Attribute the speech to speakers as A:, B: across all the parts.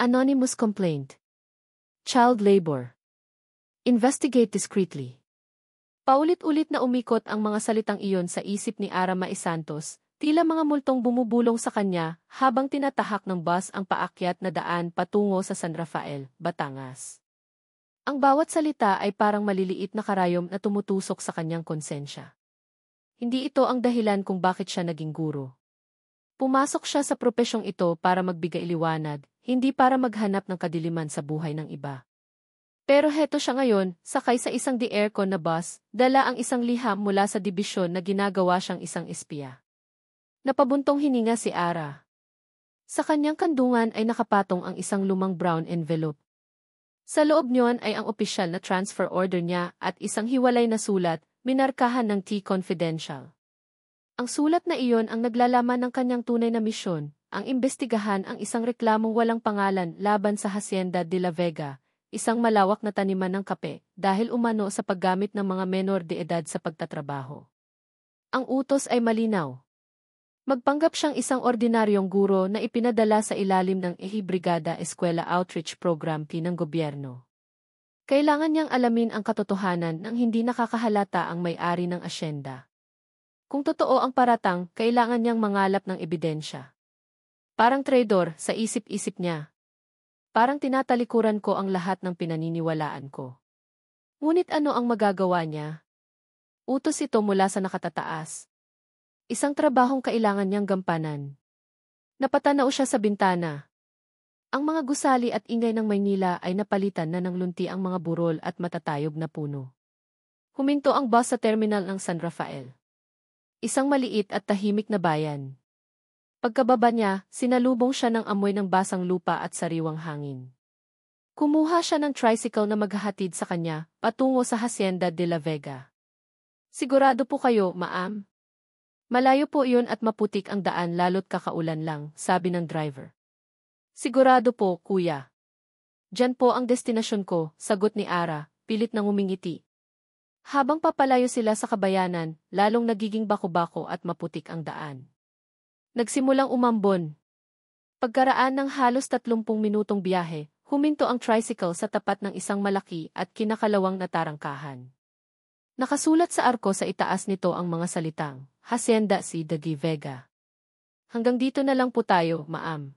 A: Anonymous complaint. Child labor. Investigate discreetly. Paulit-ulit na umikot ang mga salitang iyon sa isip ni Ara Mae Santos, tila mga multong bumubulong sa kanya habang tinatahak ng bus ang paakyat na daan patungo sa San Rafael, Batangas. Ang bawat salita ay parang maliliit na karayom na tumutusok sa kanyang konsensya. Hindi ito ang dahilan kung bakit siya naging guro. Pumasok siya sa propesyong ito para magbigay liwanag, hindi para maghanap ng kadiliman sa buhay ng iba. Pero heto siya ngayon, sakay sa isang di-aircon na bus, dala ang isang liham mula sa dibisyon na ginagawa siyang isang espiya. Napabuntong hininga si Ara. Sa kanyang kandungan ay nakapatong ang isang lumang brown envelope. Sa loob niyon ay ang opisyal na transfer order niya at isang hiwalay na sulat, minarkahan ng T Confidential. Ang sulat na iyon ang naglalaman ng kanyang tunay na misyon, ang imbestigahan ang isang reklamong walang pangalan laban sa Hacienda de la Vega, isang malawak na taniman ng kape, dahil umano sa paggamit ng mga menor de edad sa pagtatrabaho. Ang utos ay malinaw. Magpanggap siyang isang ordinaryong guro na ipinadala sa ilalim ng Brigada Eskwela Outreach Program ng gobyerno. Kailangan niyang alamin ang katotohanan nang hindi nakakahalata ang may-ari ng asyenda. Kung totoo ang paratang, kailangan niyang mangalap ng ebidensya. Parang traidor, sa isip-isip niya. Parang tinatalikuran ko ang lahat ng pinaniniwalaan ko. Ngunit ano ang magagawa niya? Utos ito mula sa nakatataas. Isang trabahong kailangan niyang gampanan. Napatanaw siya sa bintana. Ang mga gusali at ingay ng Maynila ay napalitan na ng lunti ang mga burol at matatayog na puno. Huminto ang bus sa terminal ng San Rafael. Isang maliit at tahimik na bayan. Pagkababa niya, sinalubong siya ng amoy ng basang lupa at sariwang hangin. Kumuha siya ng tricycle na maghahatid sa kanya, patungo sa Hacienda de la Vega. Sigurado po kayo, ma'am? Malayo po iyon at maputik ang daan lalo't kakaulan lang, sabi ng driver. Sigurado po, kuya. Diyan po ang destinasyon ko, sagot ni Ara, pilit na ngumingiti. Habang papalayo sila sa kabayanan, lalong nagiging bako-bako at maputik ang daan. Nagsimulang umambon. Pagkaraan ng halos 30 minutong biyahe, huminto ang tricycle sa tapat ng isang malaki at kinakalawang na tarangkahan. Nakasulat sa arko sa itaas nito ang mga salitang, Hacienda C. de Vega. Hanggang dito na lang po tayo, ma'am.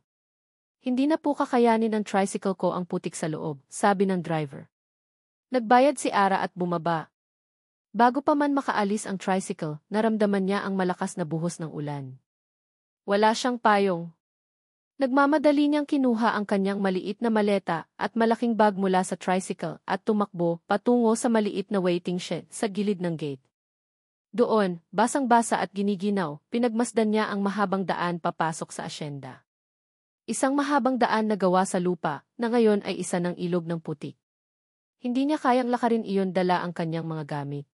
A: Hindi na po kakayanin ng tricycle ko ang putik sa loob, sabi ng driver. Nagbayad si Ara at bumaba. Bago pa man makaalis ang tricycle, naramdaman niya ang malakas na buhos ng ulan. Wala siyang payong. Nagmamadali niyang kinuha ang kanyang maliit na maleta at malaking bag mula sa tricycle at tumakbo patungo sa maliit na waiting shed sa gilid ng gate. Doon, basang-basa at giniginaw, pinagmasdan niya ang mahabang daan papasok sa asyenda. Isang mahabang daan na gawa sa lupa na ngayon ay isa ng ilog ng putik. Hindi niya kayang lakarin iyon dala ang kanyang mga gamit.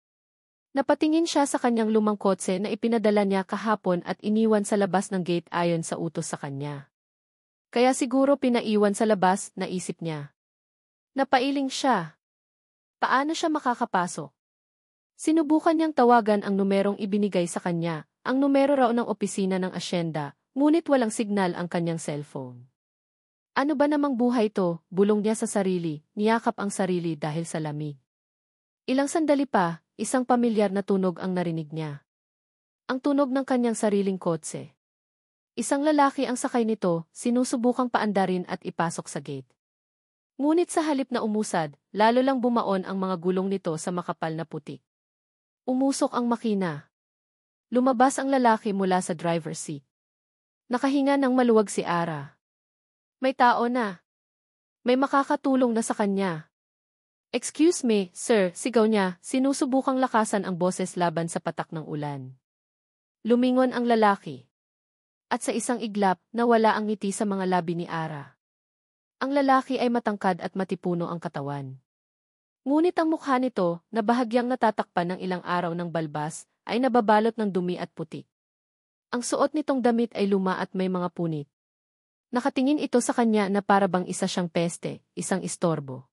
A: Napatingin siya sa kanyang lumang kotse na ipinadala niya kahapon at iniwan sa labas ng gate ayon sa utos sa kanya. Kaya siguro pinaiwan sa labas, naisip niya. Napailing siya. Paano siya makakapasok? Sinubukan niyang tawagan ang numerong ibinigay sa kanya, ang numero raw ng opisina ng asyenda, ngunit walang signal ang kanyang cellphone. Ano ba namang buhay to, bulong niya sa sarili, niyakap ang sarili dahil sa lamig. Ilang sandali pa, isang pamilyar na tunog ang narinig niya. Ang tunog ng kanyang sariling kotse. Isang lalaki ang sakay nito, sinusubukang paandarin at ipasok sa gate. Ngunit sa halip na umusad, lalo lang bumaon ang mga gulong nito sa makapal na putik. Umusok ang makina. Lumabas ang lalaki mula sa driver's seat. Nakahinga ng maluwag si Ara. May tao na. May makakatulong na sa kanya. Excuse me, sir, sigaw niya, sinusubukang lakasan ang boses laban sa patak ng ulan. Lumingon ang lalaki. At sa isang iglap, nawala ang ngiti sa mga labi ni Ara. Ang lalaki ay matangkad at matipuno ang katawan. Ngunit ang mukha nito, na bahagyang natatakpan ng ilang araw ng balbas, ay nababalot ng dumi at putik. Ang suot nitong damit ay luma at may mga punit. Nakatingin ito sa kanya na parabang isa siyang peste, isang istorbo.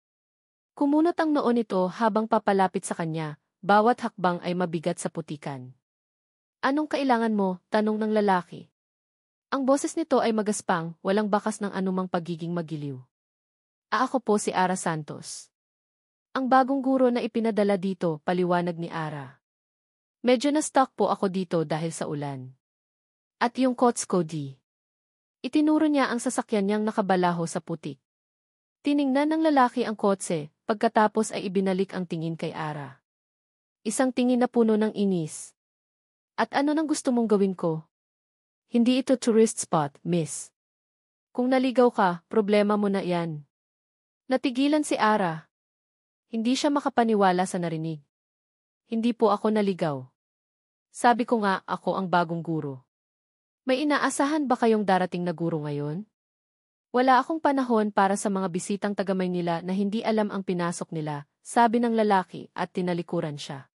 A: Kumunot ang noo nito habang papalapit sa kanya, bawat hakbang ay mabigat sa putikan. Anong kailangan mo? Tanong ng lalaki. Ang boses nito ay magaspang, walang bakas ng anumang pagiging magiliw. Ako po si Ara Santos. Ang bagong guro na ipinadala dito, paliwanag ni Ara. Medyo na-stuck po ako dito dahil sa ulan. At yung coach ko di. Itinuro niya ang sasakyan niyang nakabalaho sa putik. Tiningnan ng lalaki ang kotse, pagkatapos ay ibinalik ang tingin kay Ara. Isang tingin na puno ng inis. At ano nang gusto mong gawin ko? Hindi ito tourist spot, miss. Kung naligaw ka, problema mo na yan. Natigilan si Ara. Hindi siya makapaniwala sa narinig. Hindi po ako naligaw. Sabi ko nga, ako ang bagong guro. May inaasahan ba kayong darating na guro ngayon? Wala akong panahon para sa mga bisitang taga-Maynila na hindi alam ang pinasok nila, sabi ng lalaki at tinalikuran siya.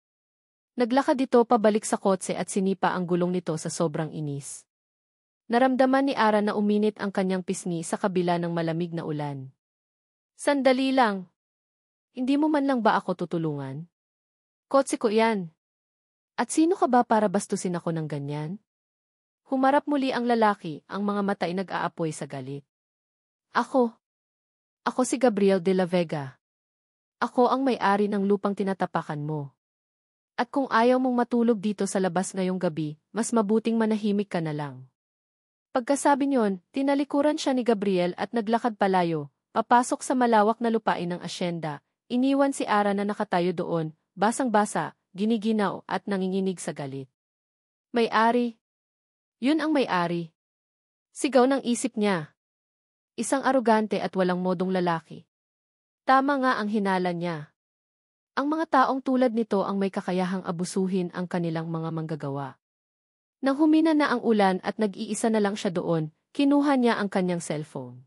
A: Naglakad ito pabalik sa kotse at sinipa ang gulong nito sa sobrang inis. Naramdaman ni Ara na uminit ang kanyang pisngi sa kabila ng malamig na ulan. Sandali lang. Hindi mo man lang ba ako tutulungan? Kotse ko yan. At sino ka ba para bastusin ako ng ganyan? Humarap muli ang lalaki, ang mga mata ay nag-aapoy sa galit. Ako si Gabriel de la Vega. Ako ang may-ari ng lupang tinatapakan mo. At kung ayaw mong matulog dito sa labas ngayong gabi, mas mabuting manahimik ka na lang. Pagkasabi niyon, tinalikuran siya ni Gabriel at naglakad palayo, papasok sa malawak na lupain ng asyenda. Iniwan si Ara na nakatayo doon, basang-basa, giniginaw at nanginginig sa galit. May-ari. Yun ang may-ari. Sigaw ng isip niya. Isang arogante at walang modong lalaki. Tama nga ang hinala niya. Ang mga taong tulad nito ang may kakayahang abusuhin ang kanilang mga manggagawa. Nang humina na ang ulan at nag-iisa na lang siya doon, kinuha niya ang kanyang cellphone.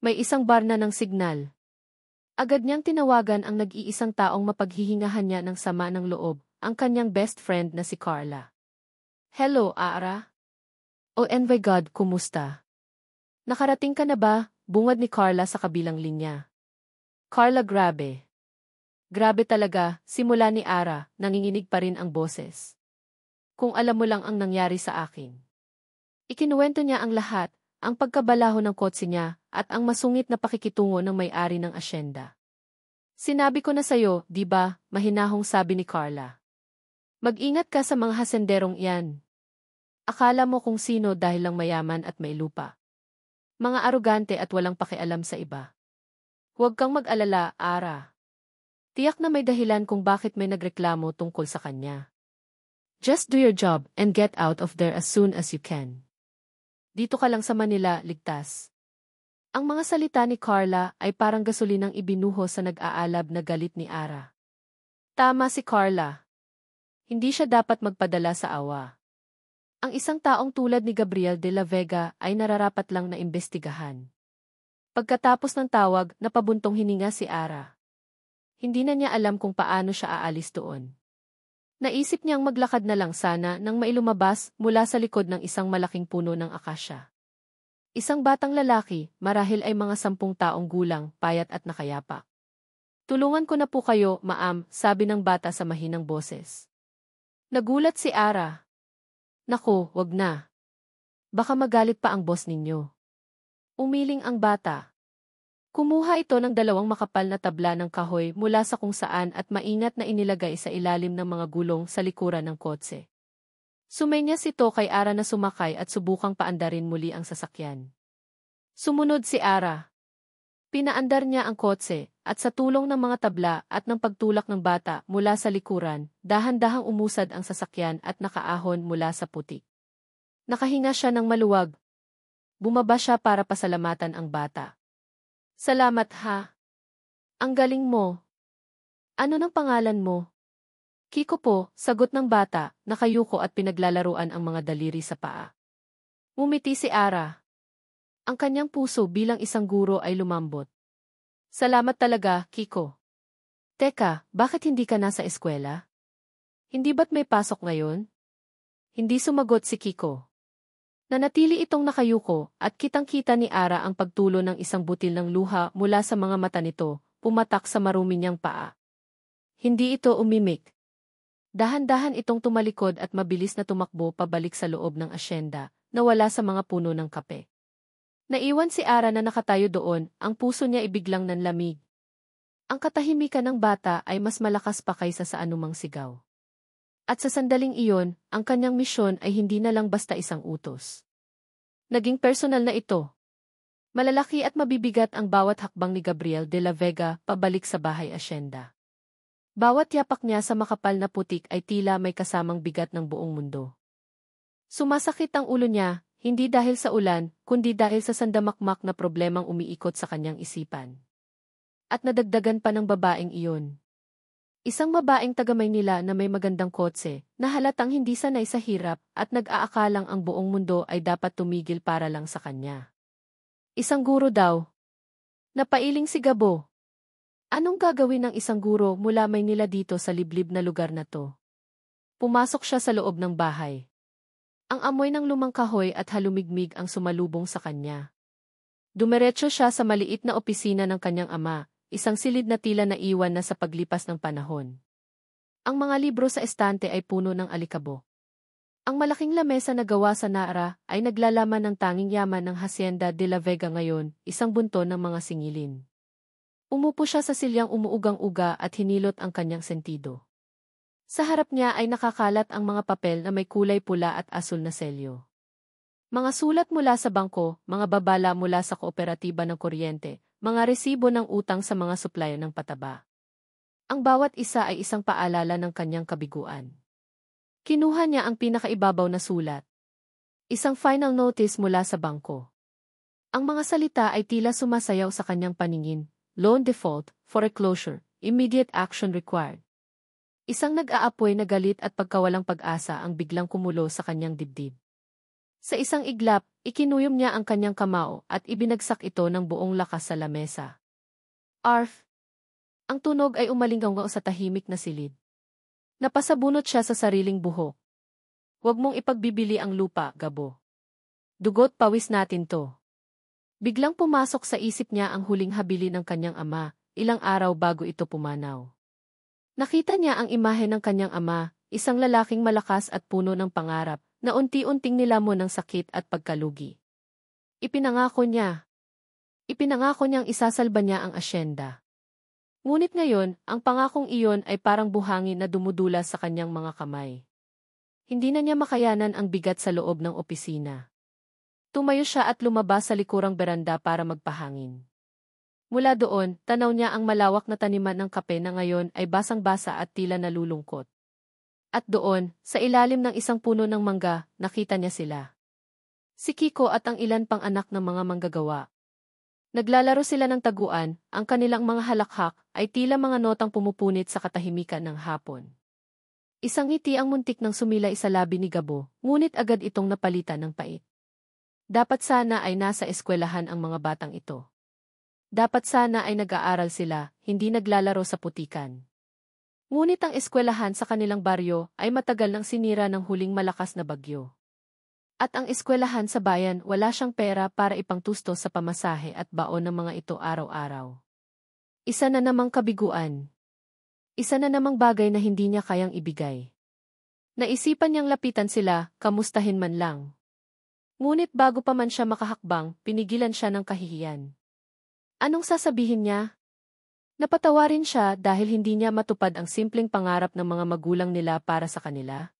A: May isang bar na ng signal. Agad niyang tinawagan ang nag-iisang taong mapaghihingahan niya ng sama ng loob, ang kanyang best friend na si Carla. Hello, Ara? Oh my God, kumusta? Nakarating ka na ba? Bungad ni Carla sa kabilang linya. Carla, grabe. Grabe talaga, simula ni Ara, nanginginig pa rin ang boses. Kung alam mo lang ang nangyari sa akin. Ikinuwento niya ang lahat, ang pagkabalaho ng kotse niya, at ang masungit na pakikitungo ng may-ari ng asyenda. Sinabi ko na sayo, di ba, mahinahong sabi ni Carla. Mag-ingat ka sa mga hasenderong iyan. Akala mo kung sino dahil lang mayaman at may lupa. Mga arogante at walang pakialam sa iba. Huwag kang mag-alala, Ara. Tiyak na may dahilan kung bakit may nagreklamo tungkol sa kanya. Just do your job and get out of there as soon as you can. Dito ka lang sa Manila, ligtas. Ang mga salita ni Carla ay parang gasolinang ibinuho sa nag-aalab na galit ni Ara. Tama si Carla. Hindi siya dapat magpadala sa awa. Ang isang taong tulad ni Gabriel de la Vega ay nararapat lang na imbestigahan. Pagkatapos ng tawag, napabuntong hininga si Ara. Hindi na niya alam kung paano siya aalis doon. Naisip niyang maglakad na lang sana nang mailumabas mula sa likod ng isang malaking puno ng akasya. Isang batang lalaki, marahil ay mga 10 taong gulang, payat at nakayapa. Tulungan ko na po kayo, ma'am, sabi ng bata sa mahinang boses. Nagulat si Ara. Naku, wag na. Baka magalit pa ang boss ninyo. Umiling ang bata. Kumuha ito ng 2 makapal na tabla ng kahoy mula sa kung saan at maingat na inilagay sa ilalim ng mga gulong sa likuran ng kotse. Sumenyas ito kay Ara na sumakay at subukang paandarin muli ang sasakyan. Sumunod si Ara. Pinaandar niya ang kotse at sa tulong ng mga tabla at ng pagtulak ng bata mula sa likuran, dahan-dahang umusad ang sasakyan at nakaahon mula sa putik. Nakahinga siya ng maluwag. Bumaba siya para pasalamatan ang bata. Salamat ha. Ang galing mo. Ano ng pangalan mo? Kiko po, sagot ng bata, nakayuko at pinaglalaruan ang mga daliri sa paa. Ngumiti si Ara. Ang kanyang puso bilang isang guro ay lumambot. Salamat talaga, Kiko. Teka, bakit hindi ka nasa eskwela? Hindi ba't may pasok ngayon? Hindi sumagot si Kiko. Nanatili itong nakayuko at kitang-kita ni Ara ang pagtulo ng isang butil ng luha mula sa mga mata nito, pumatak sa marumi niyang paa. Hindi ito umimik. Dahan-dahan itong tumalikod at mabilis na tumakbo pabalik sa loob ng asyenda, nawala sa mga puno ng kape. Naiwan si Ara na nakatayo doon, ang puso niya ibiglang nanlamig. Ang katahimikan ng bata ay mas malakas pa kaysa sa anumang sigaw. At sa sandaling iyon, ang kanyang misyon ay hindi na lang basta isang utos. Naging personal na ito. Malalaki at mabibigat ang bawat hakbang ni Gabriel de la Vega pabalik sa bahay asyenda. Bawat yapak niya sa makapal na putik ay tila may kasamang bigat ng buong mundo. Sumasakit ang ulo niya, hindi dahil sa ulan, kundi dahil sa sandamakmak na problemang umiikot sa kanyang isipan. At nadagdagan pa ng babaeng iyon. Isang babaeng taga-Maynila na may magandang kotse, na halatang hindi sanay sa hirap at nag-aakalang ang buong mundo ay dapat tumigil para lang sa kanya. Isang guro daw. Napailing si Gabo. Anong gagawin ng isang guro mula Maynila dito sa liblib na lugar na to? Pumasok siya sa loob ng bahay. Ang amoy ng lumang kahoy at halumigmig ang sumalubong sa kanya. Dumiretso siya sa maliit na opisina ng kanyang ama, isang silid na tila naiwan na sa paglipas ng panahon. Ang mga libro sa estante ay puno ng alikabok. Ang malaking lamesa na gawa sa Nara ay naglalaman ng tanging yaman ng Hacienda de la Vega ngayon, isang bunton ng mga singilin. Umupo siya sa silyang umuugang-uga at hinilot ang kanyang sentido. Sa harap niya ay nakakalat ang mga papel na may kulay pula at asul na selyo. Mga sulat mula sa bangko, mga babala mula sa kooperatiba ng kuryente, mga resibo ng utang sa mga supplier ng pataba. Ang bawat isa ay isang paalala ng kanyang kabiguan. Kinuha niya ang pinakaibabaw na sulat. Isang final notice mula sa bangko. Ang mga salita ay tila sumasayaw sa kanyang paningin. Loan default, foreclosure, immediate action required. Isang nag-aapoy na galit at pagkawalang pag-asa ang biglang kumulo sa kanyang dibdib. Sa isang iglap, ikinuyom niya ang kanyang kamao at ibinagsak ito ng buong lakas sa lamesa. Arf! Ang tunog ay umalingaw sa tahimik na silid. Napasabunot siya sa sariling buhok. Huwag mong ipagbibili ang lupa, Gabo. Dugot pawis natin to. Biglang pumasok sa isip niya ang huling habili ng kanyang ama, ilang araw bago ito pumanaw. Nakita niya ang imahe ng kanyang ama, isang lalaking malakas at puno ng pangarap, na unti-unting nilamon ng sakit at pagkalugi. Ipinangako niyang isasalba niya ang asyenda. Ngunit ngayon, ang pangakong iyon ay parang buhangin na dumudulas sa kanyang mga kamay. Hindi na niya makayanan ang bigat sa loob ng opisina. Tumayo siya at lumabas sa likurang beranda para magpahangin. Mula doon, tanaw niya ang malawak na taniman ng kape na ngayon ay basang-basa at tila nalulungkot. At doon, sa ilalim ng isang puno ng mangga, nakita niya sila. Si Kiko at ang ilan pang anak ng mga manggagawa. Naglalaro sila ng taguan, ang kanilang mga halakhak ay tila mga notang pumupunit sa katahimikan ng hapon. Isang ngiti ang muntik ng sumilay sa labi ni Gabo, ngunit agad itong napalitan ng pait. Dapat sana ay nasa eskwelahan ang mga batang ito. Dapat sana ay nag-aaral sila, hindi naglalaro sa putikan. Ngunit ang eskwelahan sa kanilang baryo ay matagal nang sinira ng huling malakas na bagyo. At ang eskwelahan sa bayan wala siyang pera para ipangtusto sa pamasahe at baon ng mga ito araw-araw. Isa na namang kabiguan. Isa na namang bagay na hindi niya kayang ibigay. Naisipan niyang lapitan sila, kamustahin man lang. Ngunit bago pa man siya makahakbang, pinigilan siya ng kahihiyan. Anong sasabihin niya? Napatawarin siya dahil hindi niya matupad ang simpleng pangarap ng mga magulang nila para sa kanila.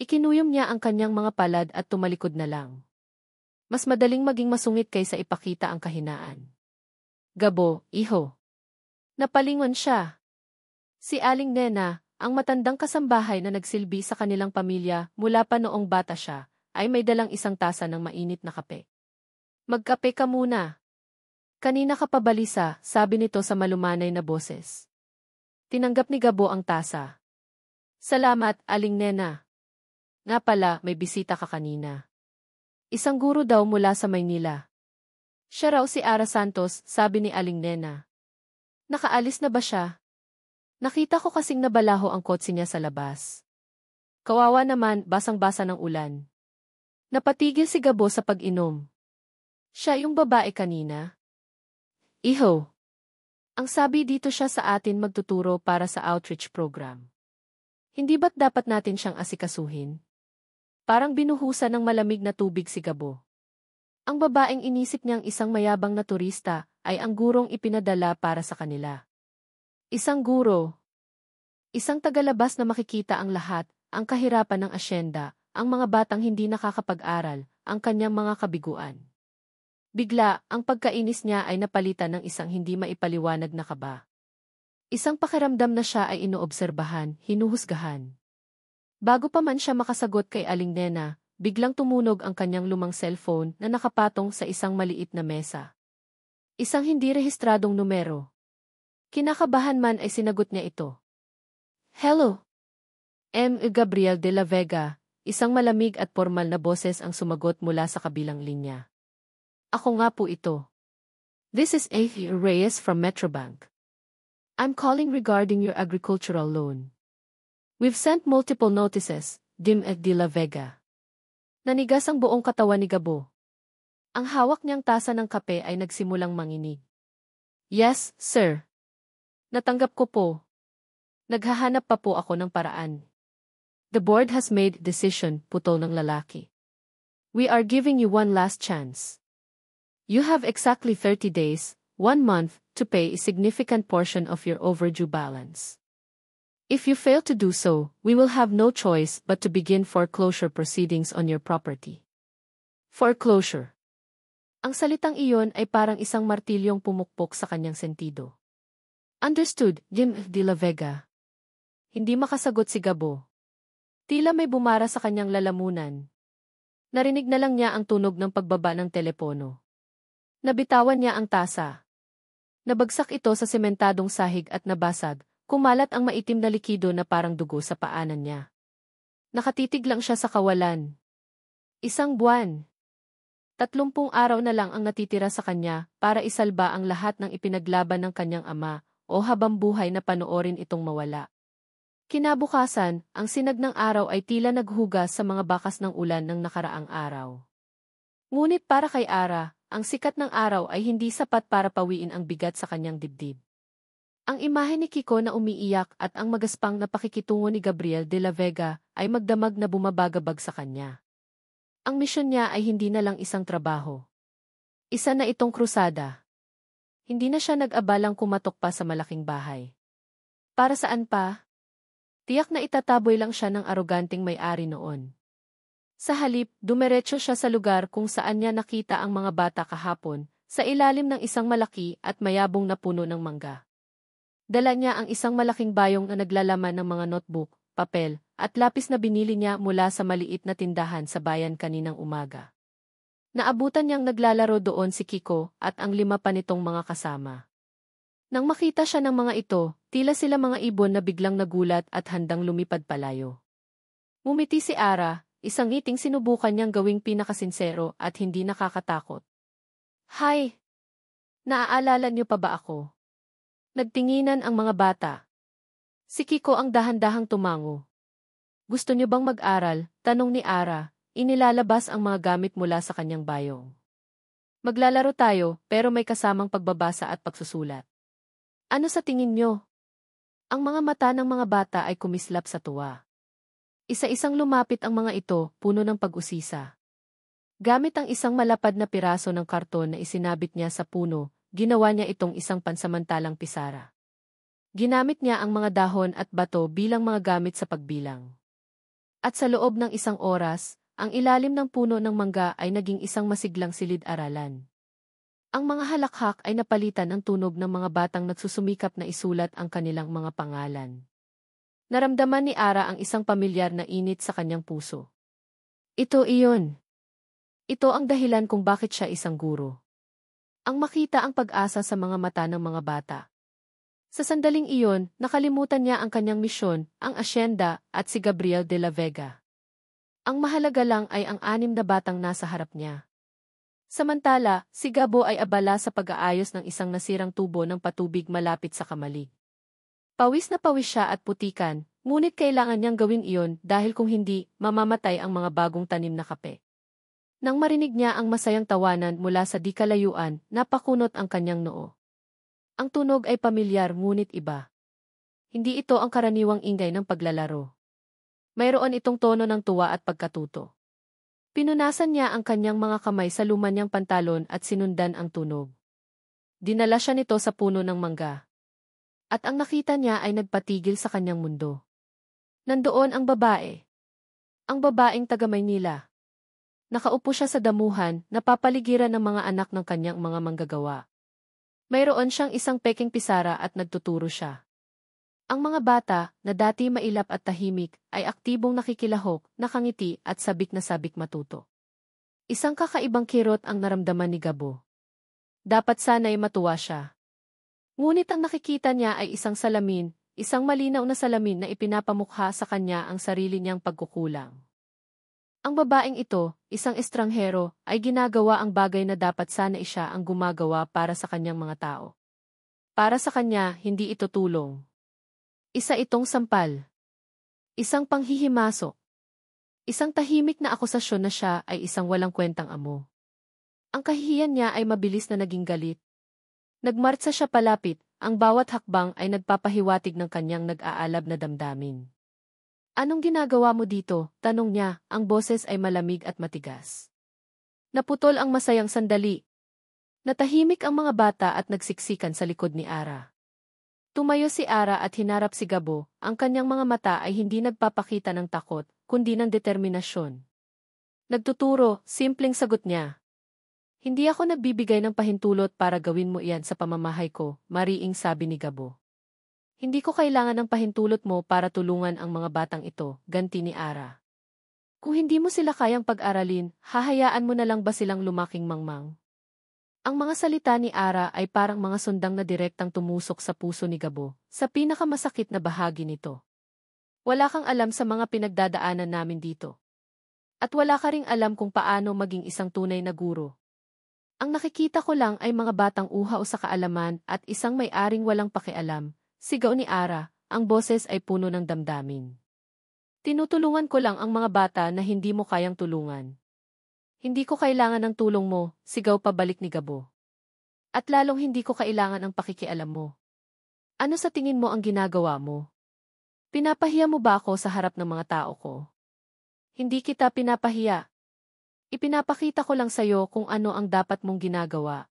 A: Ikinuyom niya ang kanyang mga palad at tumalikod na lang. Mas madaling maging masungit kaysa ipakita ang kahinaan. Gabo, iho. Napalingon siya. Si Aling Nena, ang matandang kasambahay na nagsilbi sa kanilang pamilya mula pa noong bata siya, ay may dalang isang tasa ng mainit na kape. Magkape ka muna. Kanina ka pa balisa, sabi nito sa malumanay na boses. Tinanggap ni Gabo ang tasa. Salamat, Aling Nena. Nga pala, may bisita ka kanina. Isang guro daw mula sa Maynila. Siya raw si Ara Santos, sabi ni Aling Nena. Nakaalis na ba siya? Nakita ko kasing nabalaho ang kotse niya sa labas. Kawawa naman, basang-basa ng ulan. Napatigil si Gabo sa pag-inom. Siya yung babae kanina? Iho. Ang sabi dito siya sa atin magtuturo para sa outreach program. Hindi ba't dapat natin siyang asikasuhin? Parang binuhusan ng malamig na tubig si Gabo. Ang babaeng inisip niyang isang mayabang na turista ay ang gurong ipinadala para sa kanila. Isang guro. Isang tagalabas na makikita ang lahat, ang kahirapan ng asyenda, ang mga batang hindi nakakapag-aral, ang kanyang mga kabiguan. Bigla, ang pagkainis niya ay napalitan ng isang hindi maipaliwanag na kaba. Isang pakiramdam na siya ay inoobserbahan, hinuhusgahan. Bago pa man siya makasagot kay Aling Nena, biglang tumunog ang kanyang lumang cellphone na nakapatong sa isang maliit na mesa. Isang hindi rehistradong numero. Kinakabahan man ay sinagot niya ito. Hello? Gabriel de la Vega, isang malamig at formal na boses ang sumagot mula sa kabilang linya. Ako nga po ito. This is A. Reyes from Metrobank. I'm calling regarding your agricultural loan. We've sent multiple notices, de la Vega. Nanigas ang buong katawan ni Gabo. Ang hawak niyang tasa ng kape ay nagsimulang manginig. Yes, sir. Natanggap ko po. Naghahanap pa po ako ng paraan. The board has made decision, putol ng lalaki. We are giving you one last chance. You have exactly 30 days, 1 month, to pay a significant portion of your overdue balance. If you fail to do so, we will have no choice but to begin foreclosure proceedings on your property. Foreclosure. Ang salitang iyon ay parang isang martilyong pumukpok sa kanyang sentido. Understood, Jim de la Vega. Hindi makasagot si Gabo. Tila may bumara sa kanyang lalamunan. Narinig na lang niya ang tunog ng pagbaba ng telepono. Nabitawan niya ang tasa. Nabagsak ito sa sementadong sahig at nabasag. Kumalat ang maitim na likido na parang dugo sa paanan niya. Nakatitig lang siya sa kawalan. 1 buwan. 30 araw na lang ang natitira sa kanya para isalba ang lahat ng ipinaglaban ng kanyang ama o habang buhay na panoorin itong mawala. Kinabukasan, ang sinag ng araw ay tila naghugas sa mga bakas ng ulan ng nakaraang araw. Ngunit para kay Ara, ang sikat ng araw ay hindi sapat para pawiin ang bigat sa kanyang dibdib. Ang imahe ni Kiko na umiiyak at ang magaspang na pakikitungo ni Gabriel de la Vega ay magdamag na bumabagabag sa kanya. Ang misyon niya ay hindi na lang isang trabaho. Isa na itong krusada. Hindi na siya nag-abalang kumatok pa sa malaking bahay. Para saan pa? Tiyak na itataboy lang siya ng aroganteng may-ari noon. Sa halip, dumiretso siya sa lugar kung saan niya nakita ang mga bata kahapon, sa ilalim ng isang malaki at mayabong na puno ng mangga. Dala niya ang isang malaking bayong na naglalaman ng mga notebook, papel, at lapis na binili niya mula sa maliit na tindahan sa bayan kaninang umaga. Naabutan niyang naglalaro doon si Kiko at ang 5 pa nitong mga kasama. Nang makita siya ng mga ito, tila sila mga ibon na biglang nagulat at handang lumipad palayo. Ngumiti si Ara, isang ngiting sinubukan niyang gawing pinakasinsero at hindi nakakatakot. Hi! Naaalala niyo pa ba ako? Nagtinginan ang mga bata. Si Kiko ang dahan-dahang tumango. Gusto niyo bang mag-aral? Tanong ni Ara, inilalabas ang mga gamit mula sa kanyang bayong. Maglalaro tayo, pero may kasamang pagbabasa at pagsusulat. Ano sa tingin niyo? Ang mga mata ng mga bata ay kumislap sa tuwa. Isa-isang lumapit ang mga ito, puno ng pag-usisa. Gamit ang isang malapad na piraso ng karton na isinabit niya sa puno, ginawa niya itong isang pansamantalang pisara. Ginamit niya ang mga dahon at bato bilang mga gamit sa pagbilang. At sa loob ng 1 oras, ang ilalim ng puno ng mangga ay naging isang masiglang silid-aralan. Ang mga halakhak ay napalitan ng tunog ng mga batang nagsusumikap na isulat ang kanilang mga pangalan. Naramdaman ni Ara ang isang pamilyar na init sa kanyang puso. Ito iyon. Ito ang dahilan kung bakit siya isang guro. Ang makita ang pag-asa sa mga mata ng mga bata. Sa sandaling iyon, nakalimutan niya ang kanyang misyon, ang asyenda, at si Gabriel de la Vega. Ang mahalaga lang ay ang 6 na batang nasa harap niya. Samantala, si Gabo ay abala sa pag-aayos ng isang nasirang tubo ng patubig malapit sa kamalig. Pawis na pawis siya at putikan, ngunit kailangan niyang gawin iyon dahil kung hindi, mamamatay ang mga bagong tanim na kape. Nang marinig niya ang masayang tawanan mula sa di kalayuan, napakunot ang kanyang noo. Ang tunog ay pamilyar ngunit iba. Hindi ito ang karaniwang ingay ng paglalaro. Mayroon itong tono ng tuwa at pagkatuto. Pinunasan niya ang kanyang mga kamay sa luma niyang pantalon at sinundan ang tunog. Dinala siya nito sa puno ng mangga. At ang nakita niya ay nagpatigil sa kanyang mundo. Nandoon ang babae. Ang babaeng taga Maynila. Nakaupo siya sa damuhan, napapaligiran ng mga anak ng kanyang mga manggagawa. Mayroon siyang isang peking pisara at nagtuturo siya. Ang mga bata, na dati mailap at tahimik, ay aktibong nakikilahok, nakangiti at sabik na sabik matuto. Isang kakaibang kirot ang naramdaman ni Gabo. Dapat sana'y matuwa siya. Ngunit ang nakikita niya ay isang salamin, isang malinaw na salamin na ipinapamukha sa kanya ang sarili niyang pagkukulang. Ang babaeng ito, isang estranghero, ay ginagawa ang bagay na dapat sana siya ang gumagawa para sa kanyang mga tao. Para sa kanya, hindi ito tulong. Isa itong sampal. Isang panghihimasok. Isang tahimik na akusasyon na siya ay isang walang kwentang amo. Ang kahihiyan niya ay mabilis na naging galit. Nagmartsa siya palapit, ang bawat hakbang ay nagpapahiwatig ng kanyang nag-aalab na damdamin. Anong ginagawa mo dito? Tanong niya, ang boses ay malamig at matigas. Naputol ang masayang sandali. Natahimik ang mga bata at nagsiksikan sa likod ni Ara. Tumayo si Ara at hinarap si Gabo, ang kanyang mga mata ay hindi nagpapakita ng takot, kundi ng determinasyon. Nagtuturo, simpleng sagot niya. Hindi ako nagbibigay ng pahintulot para gawin mo iyan sa pamamahay ko, mariing sabi ni Gabo. Hindi ko kailangan ng pahintulot mo para tulungan ang mga batang ito, ganti ni Ara. Kung hindi mo sila kayang pag-aralin, hahayaan mo na lang ba silang lumaking mangmang? Ang mga salita ni Ara ay parang mga sundang na direktang tumusok sa puso ni Gabo, sa pinakamasakit na bahagi nito. Wala kang alam sa mga pinagdadaanan namin dito. At wala ka ring alam kung paano maging isang tunay na guro. Ang nakikita ko lang ay mga batang uhaw sa kaalaman at isang may-aring walang pakialam, sigaw ni Ara, ang boses ay puno ng damdamin. Tinutulungan ko lang ang mga bata na hindi mo kayang tulungan. Hindi ko kailangan ng tulong mo, sigaw pabalik ni Gabo. At lalong hindi ko kailangan ang pakikialam mo. Ano sa tingin mo ang ginagawa mo? Pinapahiya mo ba ako sa harap ng mga tao ko? Hindi kita pinapahiya. Ipinapakita ko lang sa'yo kung ano ang dapat mong ginagawa.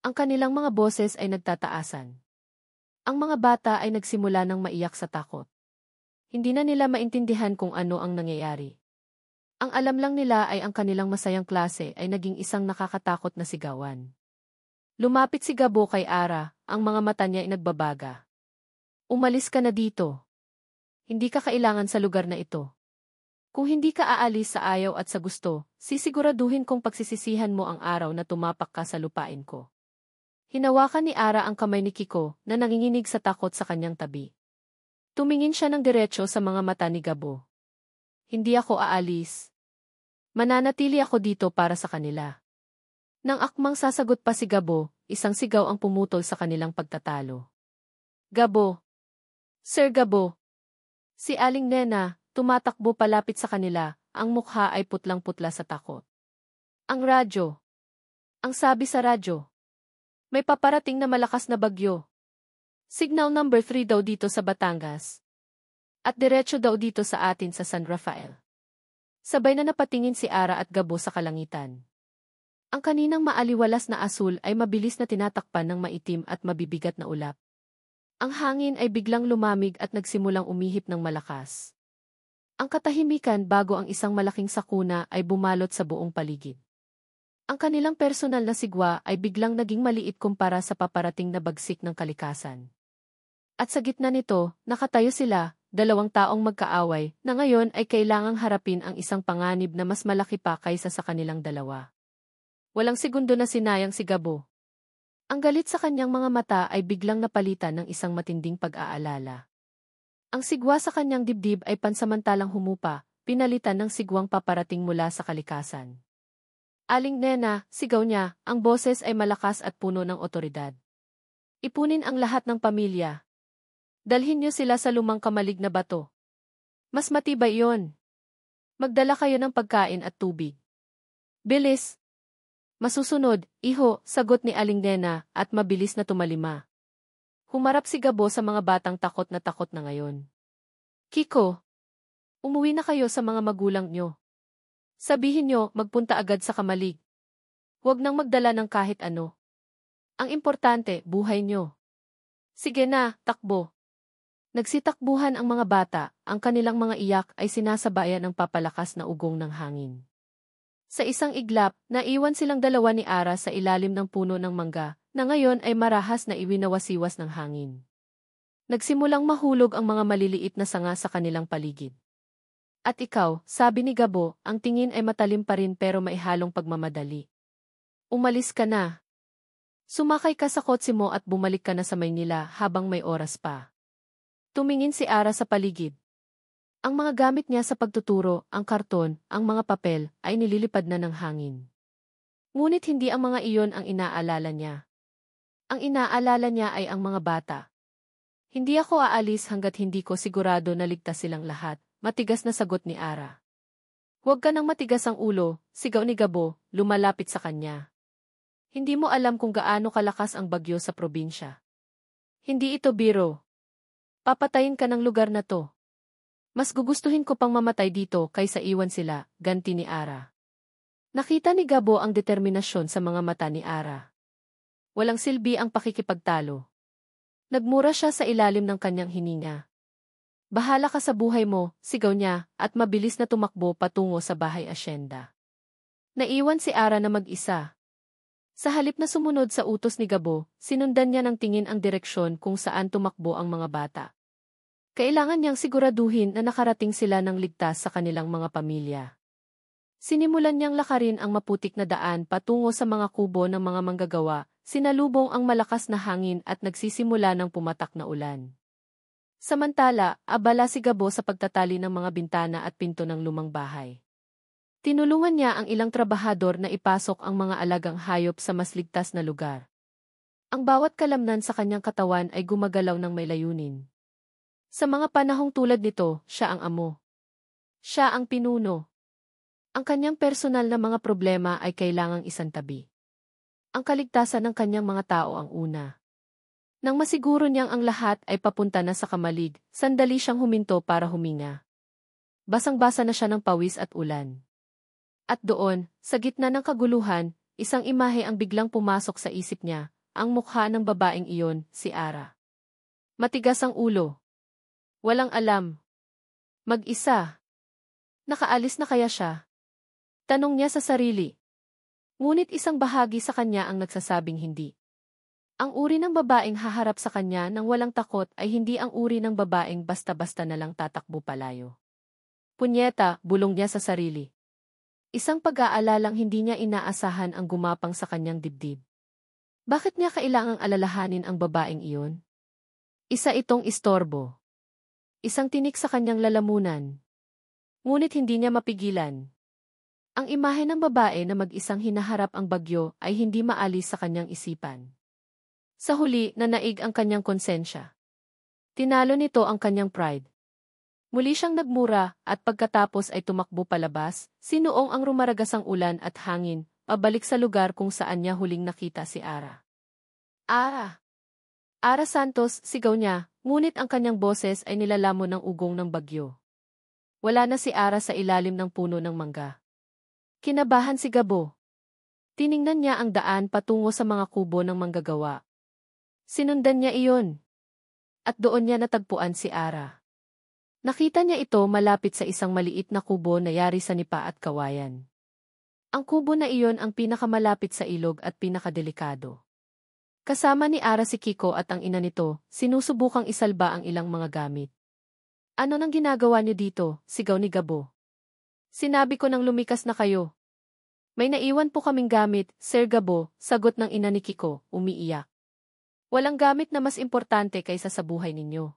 A: Ang kanilang mga boses ay nagtataasan. Ang mga bata ay nagsimula ng maiyak sa takot. Hindi na nila maintindihan kung ano ang nangyayari. Ang alam lang nila ay ang kanilang masayang klase ay naging isang nakakatakot na sigawan. Lumapit si Gabo kay Ara, ang mga mata niya ay nagbabaga. Umalis ka na dito. Hindi ka kailangan sa lugar na ito. Kung hindi ka aalis sa ayaw at sa gusto, sisiguraduhin kong pagsisisihan mo ang araw na tumapak ka sa lupain ko. Hinawakan ni Ara ang kamay ni Kiko na nanginginig sa takot sa kanyang tabi. Tumingin siya ng diretso sa mga mata ni Gabo. Hindi ako aalis. Mananatili ako dito para sa kanila. Nang akmang sasagot pa si Gabo, isang sigaw ang pumutol sa kanilang pagtatalo. Gabo! Sir Gabo! Si Aling Nena, tumatakbo palapit sa kanila, ang mukha ay putlang-putla sa takot. Ang radyo! Ang sabi sa radyo! May paparating na malakas na bagyo. Signal number 3 daw dito sa Batangas. At diretso daw dito sa atin sa San Rafael. Sabay na napatingin si Ara at Gabo sa kalangitan. Ang kaninang maaliwalas na asul ay mabilis na tinatakpan ng maitim at mabibigat na ulap. Ang hangin ay biglang lumamig at nagsimulang umihip ng malakas. Ang katahimikan bago ang isang malaking sakuna ay bumalot sa buong paligid. Ang kanilang personal na sigwa ay biglang naging maliit kumpara sa paparating na bagsik ng kalikasan. At sa gitna nito, nakatayo sila, dalawang taong magkaaway, na ngayon ay kailangang harapin ang isang panganib na mas malaki pa kaysa sa kanilang dalawa. Walang segundo na sinayang si Gabo. Ang galit sa kanyang mga mata ay biglang napalitan ng isang matinding pag-aalala. Ang sigwa sa kanyang dibdib ay pansamantalang humupa, pinalitan ng sigwang paparating mula sa kalikasan. Aling Nena, sigaw niya, ang boses ay malakas at puno ng otoridad. Ipunin ang lahat ng pamilya. Dalhin niyo sila sa lumang kamalig na bato. Mas matibay iyon. Magdala kayo ng pagkain at tubig. Bilis! Masusunod, iho, sagot ni Aling Nena, at mabilis na tumalima. Humarap si Gabo sa mga batang takot na ngayon. Kiko! Umuwi na kayo sa mga magulang niyo. Sabihin nyo, magpunta agad sa kamalig. Huwag nang magdala ng kahit ano. Ang importante, buhay nyo. Sige na, takbo. Nagsitakbuhan ang mga bata, ang kanilang mga iyak ay sinasabayan ng papalakas na ugong ng hangin. Sa isang iglap, naiwan silang dalawa ni Ara sa ilalim ng puno ng mangga, na ngayon ay marahas na iwinawasiwas ng hangin. Nagsimulang mahulog ang mga maliliit na sanga sa kanilang paligid. At ikaw, sabi ni Gabo, ang tingin ay matalim pa rin pero maihalong pagmamadali. Umalis ka na. Sumakay ka sa kotse mo at bumalik ka na sa Maynila habang may oras pa. Tumingin si Ara sa paligid. Ang mga gamit niya sa pagtuturo, ang karton, ang mga papel, ay nililipad na ng hangin. Ngunit hindi ang mga iyon ang inaalala niya. Ang inaalala niya ay ang mga bata. Hindi ako aalis hanggat hindi ko sigurado na ligtas silang lahat, matigas na sagot ni Ara. Huwag ka nang matigas ang ulo, sigaw ni Gabo, lumalapit sa kanya. Hindi mo alam kung gaano kalakas ang bagyo sa probinsya. Hindi ito biro. Papatayin ka ng lugar na to. Mas gugustuhin ko pang mamatay dito kaysa iwan sila, ganti ni Ara. Nakita ni Gabo ang determinasyon sa mga mata ni Ara. Walang silbi ang pakikipagtalo. Nagmura siya sa ilalim ng kanyang hininga. Bahala ka sa buhay mo, sigaw niya, at mabilis na tumakbo patungo sa bahay asyenda. Naiwan si Ara na mag-isa. Sa halip na sumunod sa utos ni Gabo, sinundan niya ng tingin ang direksyon kung saan tumakbo ang mga bata. Kailangan niyang siguraduhin na nakarating sila ng ligtas sa kanilang mga pamilya. Sinimulan niyang lakarin ang maputik na daan patungo sa mga kubo ng mga manggagawa, sinalubong ang malakas na hangin at nagsisimula ng pumatak na ulan. Samantala, abala si Gabo sa pagtatali ng mga bintana at pinto ng lumang bahay. Tinulungan niya ang ilang trabahador na ipasok ang mga alagang hayop sa mas ligtas na lugar. Ang bawat kalamnan sa kanyang katawan ay gumagalaw ng may layunin. Sa mga panahong tulad nito, siya ang amo. Siya ang pinuno. Ang kanyang personal na mga problema ay kailangang isantabi. Ang kaligtasan ng kanyang mga tao ang una. Nang masiguro niyang ang lahat ay papunta na sa kamalig, sandali siyang huminto para huminga. Basang-basa na siya ng pawis at ulan. At doon, sa gitna ng kaguluhan, isang imahe ang biglang pumasok sa isip niya, ang mukha ng babaeng iyon, si Ara. Matigas ang ulo. Walang alam. Mag-isa. Nakaalis na kaya siya? Tanong niya sa sarili. Ngunit isang bahagi sa kanya ang nagsasabing hindi. Ang uri ng babaeng haharap sa kanya nang walang takot ay hindi ang uri ng babaeng basta-basta na lang tatakbo palayo. Punyeta, bulong niya sa sarili. Isang pag-aalalang hindi niya inaasahan ang gumapang sa kanyang dibdib. Bakit niya kailangang alalahanin ang babaeng iyon? Isa itong istorbo. Isang tinik sa kanyang lalamunan. Ngunit hindi niya mapigilan. Ang imahe ng babae na mag-isang hinaharap ang bagyo ay hindi maalis sa kanyang isipan. Sa huli, nanaig ang kanyang konsensya. Tinalo nito ang kanyang pride. Muli siyang nagmura at pagkatapos ay tumakbo palabas, sinuong ang rumaragasang ulan at hangin, pabalik sa lugar kung saan niya huling nakita si Ara. Ara! Ara Santos, sigaw niya, ngunit ang kanyang boses ay nilalamon ng ugong ng bagyo. Wala na si Ara sa ilalim ng puno ng mangga. Kinabahan si Gabo. Tiningnan niya ang daan patungo sa mga kubo ng manggagawa. Sinundan niya iyon. At doon niya natagpuan si Ara. Nakita niya ito malapit sa isang maliit na kubo na yari sa nipa at kawayan. Ang kubo na iyon ang pinakamalapit sa ilog at pinakadelikado. Kasama ni Ara si Kiko at ang ina nito, sinusubukang isalba ang ilang mga gamit. Ano nang ginagawa niyo dito? Sigaw ni Gabo. Sinabi ko nang lumikas na kayo. May naiwan po kaming gamit, Sir Gabo, sagot ng ina ni Kiko, umiiyak. Walang gamit na mas importante kaysa sa buhay ninyo.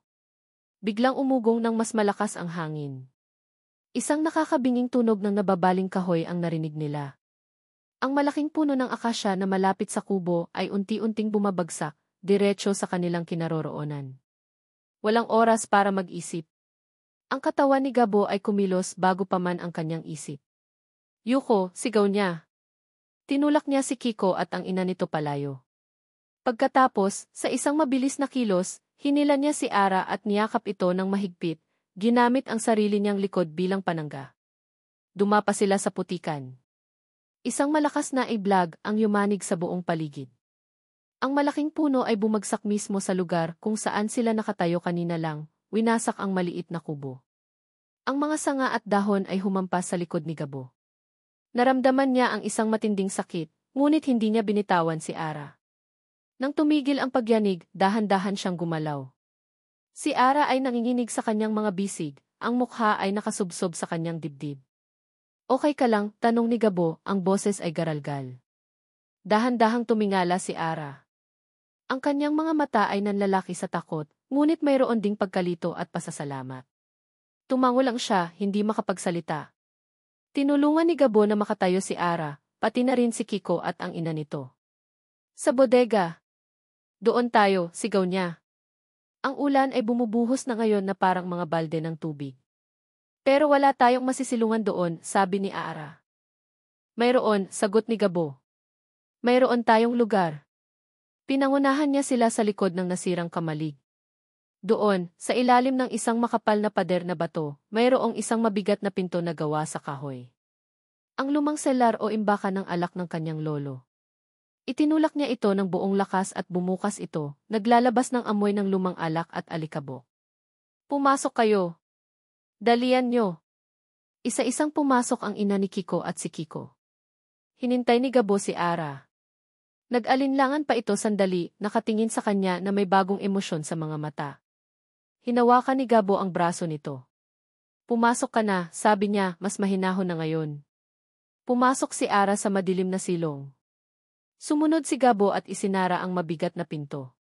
A: Biglang umugong ng mas malakas ang hangin. Isang nakakabinging tunog ng nababaling kahoy ang narinig nila. Ang malaking puno ng akasya na malapit sa kubo ay unti-unting bumabagsak, diretso sa kanilang kinaroroonan. Walang oras para mag-isip. Ang katawan ni Gabo ay kumilos bago pa man ang kanyang isip. Yuko, sigaw niya. Tinulak niya si Kiko at ang ina nito palayo. Pagkatapos, sa isang mabilis na kilos, hinila niya si Ara at niyakap ito ng mahigpit, ginamit ang sarili niyang likod bilang panangga. dumapa sila sa putikan. Isang malakas na iblag ang yumanig sa buong paligid. Ang malaking puno ay bumagsak mismo sa lugar kung saan sila nakatayo kanina lang, winasak ang maliit na kubo. Ang mga sanga at dahon ay humampas sa likod ni Gabo. Naramdaman niya ang isang matinding sakit, ngunit hindi niya binitawan si Ara. Nang tumigil ang pagyanig, dahan-dahan siyang gumalaw. Si Ara ay nanginginig sa kanyang mga bisig, ang mukha ay nakasubsob sa kanyang dibdib. Okay ka lang, tanong ni Gabo, ang boses ay garalgal. Dahan-dahang tumingala si Ara. Ang kanyang mga mata ay nanlalaki sa takot, ngunit mayroon ding pagkalito at pasasalamat. Tumango lang siya, hindi makapagsalita. Tinulungan ni Gabo na makatayo si Ara, pati na rin si Kiko at ang ina nito. Sa bodega. Doon tayo, sigaw niya. Ang ulan ay bumubuhos na ngayon na parang mga balde ng tubig. Pero wala tayong masisilungan doon, sabi ni Ara. Mayroon, sagot ni Gabo. Mayroon tayong lugar. Pinangunahan niya sila sa likod ng nasirang kamalig. Doon, sa ilalim ng isang makapal na pader na bato, mayroong isang mabigat na pinto na gawa sa kahoy. Ang lumang selar o imbakan ng alak ng kanyang lolo. Itinulak niya ito ng buong lakas at bumukas ito, naglalabas ng amoy ng lumang alak at alikabok. Pumasok kayo. Dalian nyo. Isa-isang pumasok ang ina ni Kiko at si Kiko. Hinintay ni Gabo si Ara. Nag-alinlangan pa ito sandali, nakatingin sa kanya na may bagong emosyon sa mga mata. Hinawakan ni Gabo ang braso nito. Pumasok ka na, sabi niya, mas mahinahon na ngayon. Pumasok si Ara sa madilim na silong. Sumunod si Gabo at isinara ang mabigat na pinto.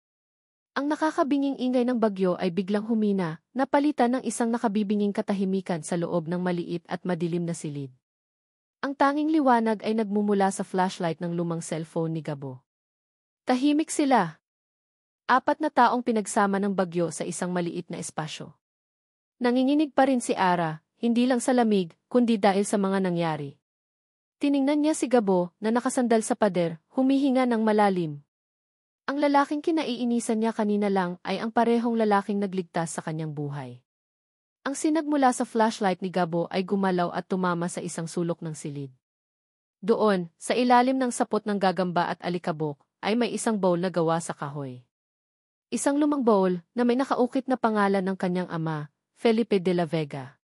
A: Ang nakakabinging ingay ng bagyo ay biglang humina, napalitan ng isang nakabibinging katahimikan sa loob ng maliit at madilim na silid. Ang tanging liwanag ay nagmumula sa flashlight ng lumang cellphone ni Gabo. Tahimik sila. 4 na taong pinagsama ng bagyo sa isang maliit na espasyo. Nanginginig pa rin si Ara, hindi lang sa lamig, kundi dahil sa mga nangyari. Tiningnan niya si Gabo na nakasandal sa pader, humihinga ng malalim. Ang lalaking kinaiinisan niya kanina lang ay ang parehong lalaking nagligtas sa kanyang buhay. Ang sinag mula sa flashlight ni Gabo ay gumalaw at tumama sa isang sulok ng silid. Doon, sa ilalim ng sapot ng gagamba at alikabok, ay may isang bowl na gawa sa kahoy. Isang lumang bowl na may nakaukit na pangalan ng kanyang ama, Felipe de la Vega.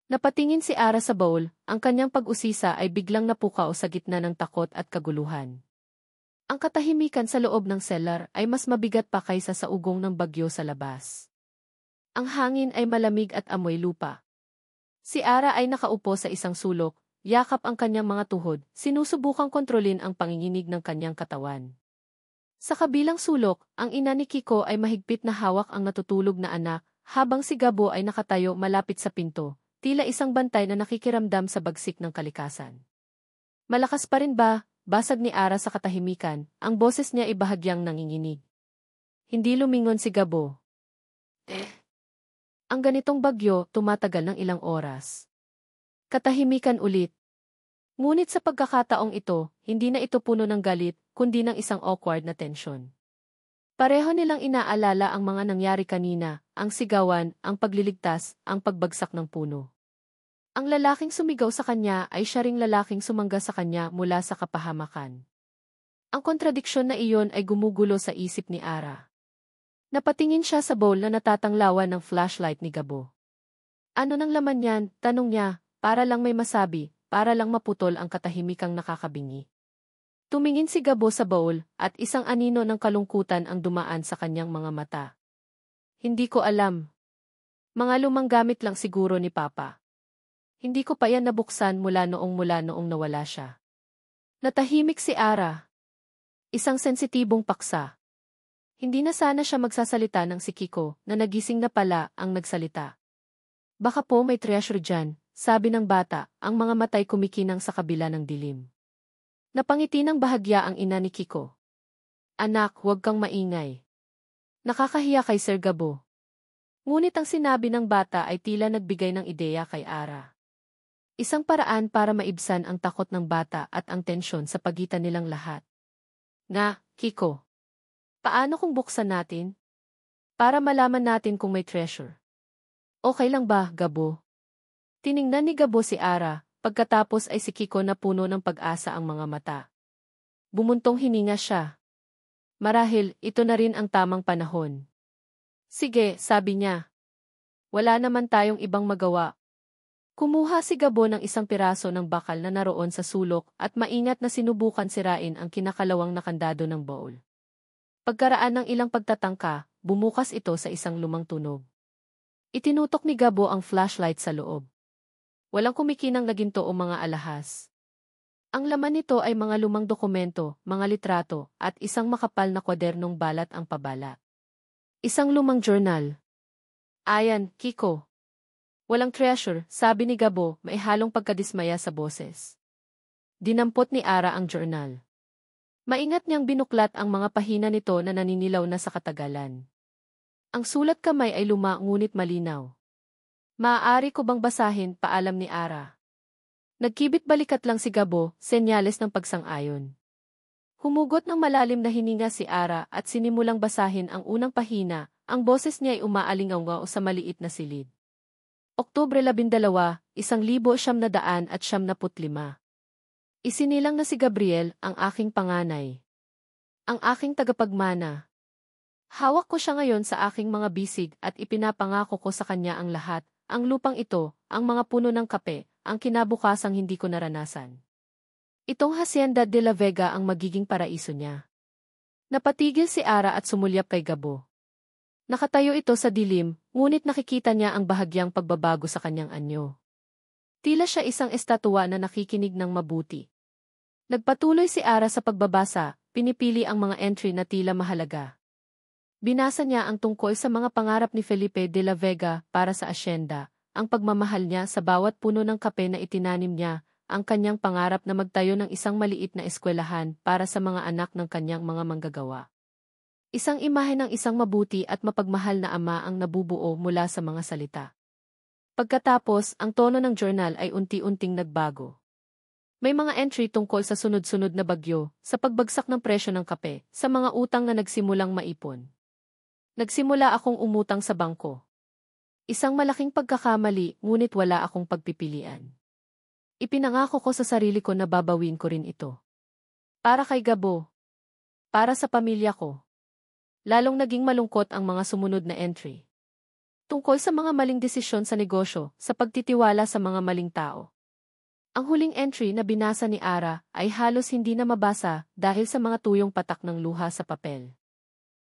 A: Napatingin si Ara sa bowl, ang kanyang pag-usisa ay biglang napukaw sa gitna ng takot at kaguluhan. Ang katahimikan sa loob ng cellar ay mas mabigat pa kaysa sa ugong ng bagyo sa labas. Ang hangin ay malamig at amoy lupa. Si Ara ay nakaupo sa isang sulok, yakap ang kanyang mga tuhod, sinusubukang kontrolin ang panginginig ng kanyang katawan. Sa kabilang sulok, ang ina ni Kiko ay mahigpit na hawak ang natutulog na anak, habang si Gabo ay nakatayo malapit sa pinto. Tila isang bantay na nakikiramdam sa bagsik ng kalikasan. Malakas pa rin ba? Basag ni Ara sa katahimikan, ang boses niya ay bahagyang nanginginig. Hindi lumingon si Gabo. Ang ganitong bagyo, tumatagal ng ilang oras. Katahimikan ulit. Ngunit sa pagkakataong ito, hindi na ito puno ng galit, kundi ng isang awkward na tensyon. Pareho nilang inaalala ang mga nangyari kanina, ang sigawan, ang pagliligtas, ang pagbagsak ng puno. Ang lalaking sumigaw sa kanya ay siya ring lalaking sumangga sa kanya mula sa kapahamakan. Ang kontradiksyon na iyon ay gumugulo sa isip ni Ara. Napatingin siya sa bowl na natatanglawan ng flashlight ni Gabo. Ano nang laman yan? Tanong niya, para lang may masabi, para lang maputol ang katahimikang nakakabingi. Tumingin si Gabo sa bowl at isang anino ng kalungkutan ang dumaan sa kanyang mga mata. Hindi ko alam. Mga lumang gamit lang siguro ni Papa. Hindi ko pa yan nabuksan mula noong nawala siya. Natahimik si Ara. Isang sensitibong paksa. Hindi na sana siya magsasalita ng si Kiko na nagising na pala ang nagsalita. Baka po may treasure dyan, sabi ng bata, ang mga matay kumikinang sa kabila ng dilim. Napangiti ng bahagya ang ina ni Kiko. Anak, huwag kang maingay. Nakakahiya kay Sir Gabo. Ngunit ang sinabi ng bata ay tila nagbigay ng ideya kay Ara. Isang paraan para maibsan ang takot ng bata at ang tensyon sa pagitan nilang lahat. Nga, Kiko. Paano kung buksan natin? Para malaman natin kung may treasure. Okay lang ba, Gabo? Tiningnan ni Gabo si Ara, pagkatapos ay si Kiko na puno ng pag-asa ang mga mata. Bumuntong hininga siya. Marahil, ito na rin ang tamang panahon. Sige, sabi niya. Wala naman tayong ibang magawa. Kumuha si Gabo ng isang piraso ng bakal na naroon sa sulok at maingat na sinubukan sirain ang kinakalawang na kandado ng bowl. Pagkaraan ng ilang pagtatangka, bumukas ito sa isang lumang tunog. Itinutok ni Gabo ang flashlight sa loob. Walang kumikinang na ginto o mga alahas. Ang laman nito ay mga lumang dokumento, mga litrato, at isang makapal na kwadernong balat ang pabala. Isang lumang journal. Ayan, Kiko. Walang treasure, sabi ni Gabo, may halong pagkadismaya sa boses. Dinampot ni Ara ang journal. Maingat niyang binuklat ang mga pahina nito na naninilaw na sa katagalan. Ang sulat kamay ay luma ngunit malinaw. Maaari ko bang basahin, paalam ni Ara. Nagkibit balikat lang si Gabo, senyales ng pagsang-ayon. Humugot ng malalim na hininga si Ara at sinimulang basahin ang unang pahina, ang boses niya ay umaalingaw sa maliit na silid. Oktubre 12, 1995. Isinilang na si Gabriel, ang aking panganay. Ang aking tagapagmana. Hawak ko siya ngayon sa aking mga bisig at ipinapangako ko sa kanya ang lahat, ang lupang ito, ang mga puno ng kape, ang kinabukasang hindi ko naranasan. Itong Hacienda de la Vega ang magiging paraiso niya. Napatigil si Ara at sumulyap kay Gabo. Nakatayo ito sa dilim, ngunit nakikita niya ang bahagyang pagbabago sa kanyang anyo. Tila siya isang estatwa na nakikinig ng mabuti. Nagpatuloy si Ara sa pagbabasa, pinipili ang mga entry na tila mahalaga. Binasa niya ang tungkol sa mga pangarap ni Felipe de la Vega para sa asyenda, ang pagmamahal niya sa bawat puno ng kape na itinanim niya, ang kanyang pangarap na magtayo ng isang maliit na eskwelahan para sa mga anak ng kanyang mga manggagawa. Isang imahe ng isang mabuti at mapagmahal na ama ang nabubuo mula sa mga salita. Pagkatapos, ang tono ng journal ay unti-unting nagbago. May mga entry tungkol sa sunod-sunod na bagyo, sa pagbagsak ng presyo ng kape, sa mga utang na nagsimulang maipon. Nagsimula akong umutang sa bangko. Isang malaking pagkakamali, ngunit wala akong pagpipilian. Ipinangako ko sa sarili ko na babawin ko rin ito. Para kay Gabo. Para sa pamilya ko. Lalong naging malungkot ang mga sumunod na entry. Tungkol sa mga maling desisyon sa negosyo, sa pagtitiwala sa mga maling tao. Ang huling entry na binasa ni Ara ay halos hindi na mabasa dahil sa mga tuyong patak ng luha sa papel.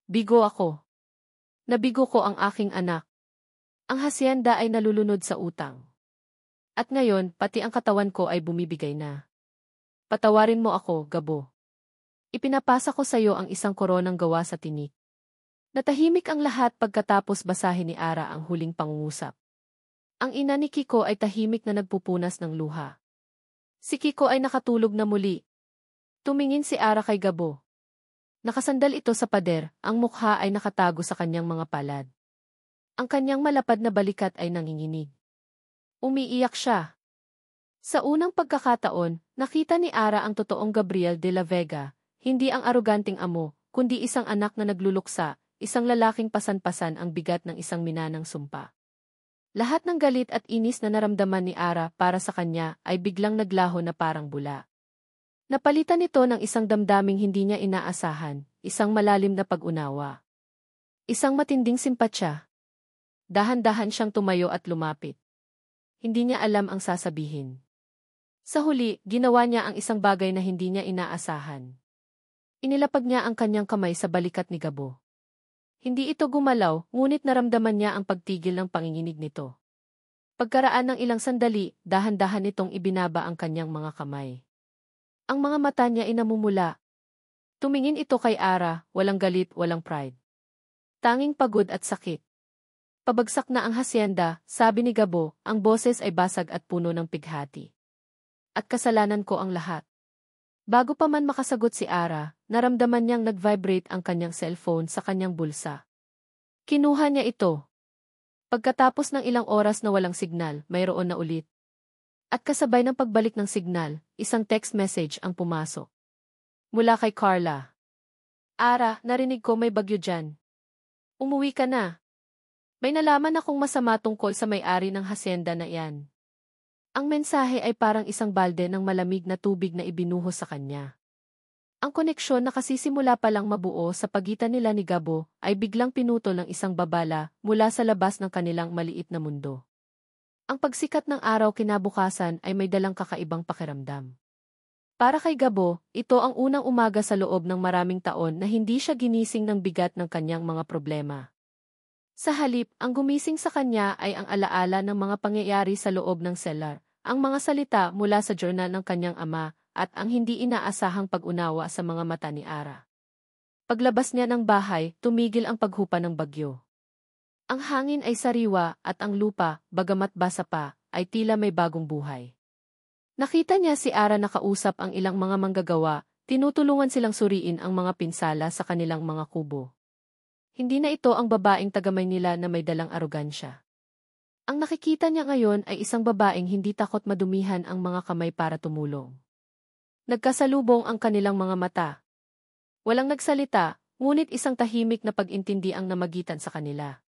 A: Bigo ako. Nabigo ko ang aking anak. Ang hacienda ay nalulunod sa utang. At ngayon, pati ang katawan ko ay bumibigay na. Patawarin mo ako, Gabo. Ipinapasa ko sa iyo ang isang koronang gawa sa tinik. Natahimik ang lahat pagkatapos basahin ni Ara ang huling pangungusap. Ang ina ni Kiko ay tahimik na nagpupunas ng luha. Si Kiko ay nakatulog na muli. Tumingin si Ara kay Gabo. Nakasandal ito sa pader, ang mukha ay nakatago sa kanyang mga palad. Ang kanyang malapad na balikat ay nanginginig. Umiiyak siya. Sa unang pagkakataon, nakita ni Ara ang totoong Gabriel de la Vega, hindi ang aroganting amo, kundi isang anak na nagluluksa, isang lalaking pasan-pasan ang bigat ng isang minanang sumpa. Lahat ng galit at inis na naramdaman ni Ara para sa kanya ay biglang naglaho na parang bula. Napalitan nito ng isang damdaming hindi niya inaasahan, isang malalim na pag-unawa. Isang matinding simpatya. Dahan-dahan siyang tumayo at lumapit. Hindi niya alam ang sasabihin. Sa huli, ginawa niya ang isang bagay na hindi niya inaasahan. Inilapag niya ang kanyang kamay sa balikat ni Gabo. Hindi ito gumalaw, ngunit naramdaman niya ang pagtigil ng panginginig nito. Pagkaraan ng ilang sandali, dahan-dahan nitong ibinaba ang kanyang mga kamay. Ang mga mata niya ay namumula. Tumingin ito kay Ara, walang galit, walang pride. Tanging pagod at sakit. Pabagsak na ang hacienda, sabi ni Gabo, ang boses ay basag at puno ng pighati. At kasalanan ko ang lahat. Bago pa man makasagot si Ara, naramdaman niyang nag-vibrate ang kanyang cellphone sa kanyang bulsa. Kinuha niya ito. Pagkatapos ng ilang oras na walang signal, mayroon na ulit. At kasabay ng pagbalik ng signal, isang text message ang pumasok. Mula kay Carla. Ara, narinig ko may bagyo dyan. Umuwi ka na. May nalaman akong masama tungkol sa may-ari ng hacienda na iyan. Ang mensahe ay parang isang balde ng malamig na tubig na ibinuhos sa kanya. Ang koneksyon na kasisimula pa lang mabuo sa pagitan nila ni Gabo ay biglang pinutol ng isang babala mula sa labas ng kanilang maliit na mundo. Ang pagsikat ng araw kinabukasan ay may dalang kakaibang pakiramdam. Para kay Gabo, ito ang unang umaga sa loob ng maraming taon na hindi siya ginising ng bigat ng kanyang mga problema. Sa halip, ang gumising sa kanya ay ang alaala ng mga pangyayari sa loob ng cellar, ang mga salita mula sa journal ng kanyang ama, at ang hindi inaasahang pag-unawa sa mga mata ni Ara. Paglabas niya ng bahay, tumigil ang paghupa ng bagyo. Ang hangin ay sariwa at ang lupa, bagamat basa pa, ay tila may bagong buhay. Nakita niya si Ara nakausap ang ilang mga manggagawa, tinutulungan silang suriin ang mga pinsala sa kanilang mga kubo. Hindi na ito ang babaeng taga-Maynila na may dalang arogansya. Ang nakikita niya ngayon ay isang babaeng hindi takot madumihan ang mga kamay para tumulong. Nagkasalubong ang kanilang mga mata. Walang nagsalita, ngunit isang tahimik na pag-intindi ang namagitan sa kanila.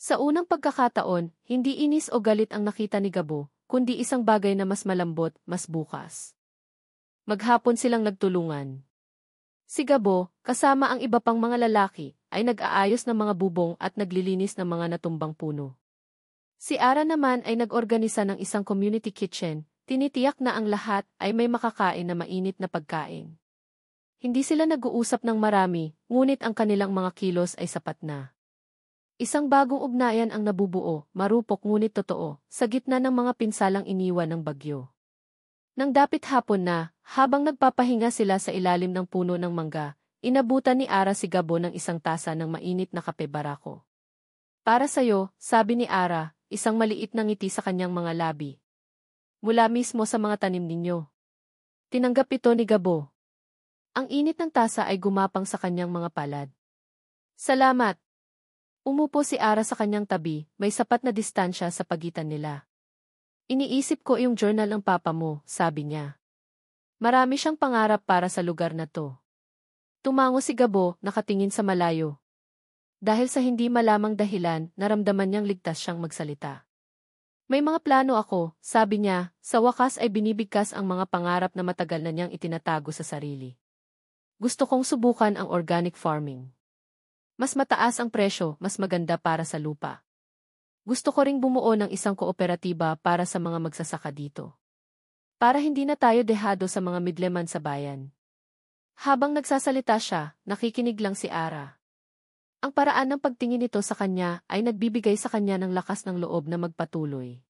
A: Sa unang pagkakataon, hindi inis o galit ang nakita ni Gabo, kundi isang bagay na mas malambot, mas bukas. Maghapon silang nagtulungan. Si Gabo, kasama ang iba pang mga lalaki, ay nag-aayos ng mga bubong at naglilinis ng mga natumbang puno. Si Ara naman ay nag-organisa ng isang community kitchen, tinitiyak na ang lahat ay may makakain na mainit na pagkain. Hindi sila nag-uusap ng marami, ngunit ang kanilang mga kilos ay sapat na. Isang bagong ugnayan ang nabubuo, marupok ngunit totoo, sa gitna ng mga pinsalang iniwan ng bagyo. Nang dapit hapon na, habang nagpapahinga sila sa ilalim ng puno ng mangga, inabutan ni Ara si Gabo ng isang tasa ng mainit na kape barako. Para sa'yo, sabi ni Ara, isang maliit na ngiti sa kanyang mga labi. Mula mismo sa mga tanim ninyo. Tinanggap ito ni Gabo. Ang init ng tasa ay gumapang sa kanyang mga palad. Salamat! Umupo si Ara sa kanyang tabi, may sapat na distansya sa pagitan nila. Iniisip ko yung journal ng papa mo, sabi niya. Marami siyang pangarap para sa lugar na to. Tumango si Gabo, nakatingin sa malayo. Dahil sa hindi malamang dahilan, naramdaman niyang ligtas siyang magsalita. May mga plano ako, sabi niya, sa wakas ay binibigkas ang mga pangarap na matagal na niyang itinatago sa sarili. Gusto kong subukan ang organic farming. Mas mataas ang presyo, mas maganda para sa lupa. Gusto ko ring bumuo ng isang kooperatiba para sa mga magsasaka dito. Para hindi na tayo dehado sa mga midleman sa bayan. Habang nagsasalita siya, nakikinig lang si Ara. Ang paraan ng pagtingin nito sa kanya ay nagbibigay sa kanya ng lakas ng loob na magpatuloy.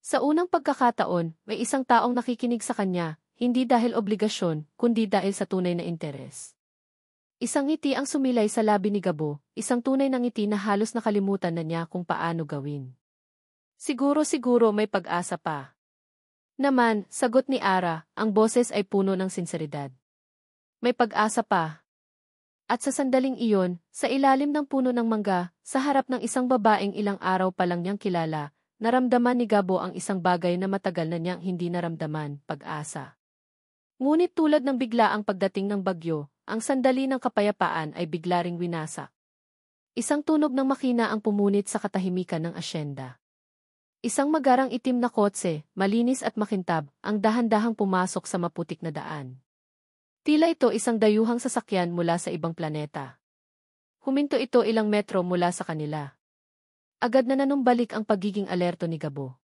A: Sa unang pagkakataon, may isang taong nakikinig sa kanya, hindi dahil obligasyon, kundi dahil sa tunay na interes. Isang ngiti ang sumilay sa labi ni Gabo, isang tunay na ngiti na halos nakalimutan na niya kung paano gawin. Siguro may pag-asa pa. Naman, sagot ni Ara, ang boses ay puno ng sinseridad. May pag-asa pa. At sa sandaling iyon, sa ilalim ng puno ng mangga, sa harap ng isang babaeng ilang araw pa lang niyang kilala, naramdaman ni Gabo ang isang bagay na matagal na niyang hindi naramdaman, pag-asa. Ngunit tulad ng biglaang pagdating ng bagyo, ang sandali ng kapayapaan ay bigla ring winasak. Isang tunog ng makina ang pumunit sa katahimikan ng asyenda. Isang magarang itim na kotse, malinis at makintab, ang dahan-dahang pumasok sa maputik na daan. Tila ito isang dayuhang sasakyan mula sa ibang planeta. Huminto ito ilang metro mula sa kanila. Agad na nanumbalik ang pagiging alerto ni Gabo.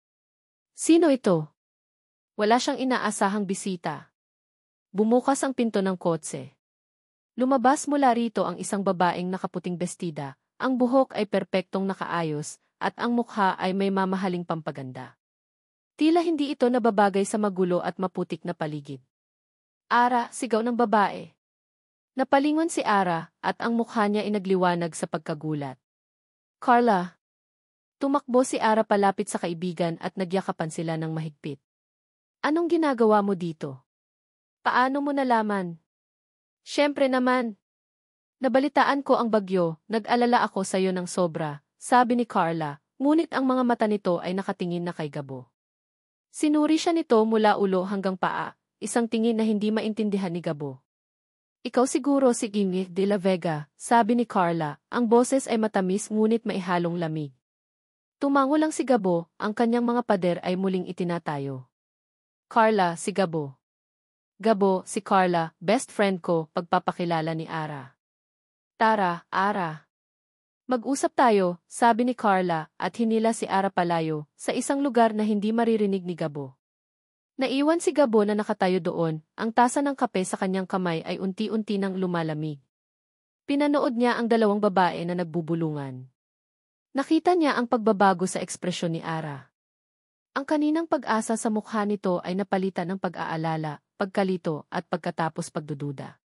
A: Sino ito? Wala siyang inaasahang bisita. Bumukas ang pinto ng kotse. Lumabas mula rito ang isang babaeng nakaputing bestida, ang buhok ay perpektong nakaayos, at ang mukha ay may mamahaling pampaganda. Tila hindi ito nababagay sa magulo at maputik na paligid. Ara, sigaw ng babae. Napalingon si Ara, at ang mukha niya ay nagliwanag sa pagkagulat. Carla. Tumakbo si Ara palapit sa kaibigan at nagyakapan sila ng mahigpit. Anong ginagawa mo dito? Paano mo nalaman? Siyempre naman. Nabalitaan ko ang bagyo, nag-alala ako sa iyo ng sobra, sabi ni Carla, ngunit ang mga mata nito ay nakatingin na kay Gabo. Sinuri siya nito mula ulo hanggang paa, isang tingin na hindi maintindihan ni Gabo. Ikaw siguro si Gingy de la Vega, sabi ni Carla, ang boses ay matamis ngunit maihalong lamig. Tumango lang si Gabo, ang kanyang mga pader ay muling itinatayo. Carla, si Gabo. Gabo, si Carla, best friend ko, pagpapakilala ni Ara. Tara, Ara. Mag-usap tayo, sabi ni Carla, at hinila si Ara palayo, sa isang lugar na hindi maririnig ni Gabo. Naiwan si Gabo na nakatayo doon, ang tasa ng kape sa kanyang kamay ay unti-unti nang lumalamig. Pinanood niya ang dalawang babae na nagbubulungan. Nakita niya ang pagbabago sa ekspresyon ni Ara. Ang kaninang pag-asa sa mukha nito ay napalitan ng pag-aalala, pagkalito at pagkatapos pagdududa.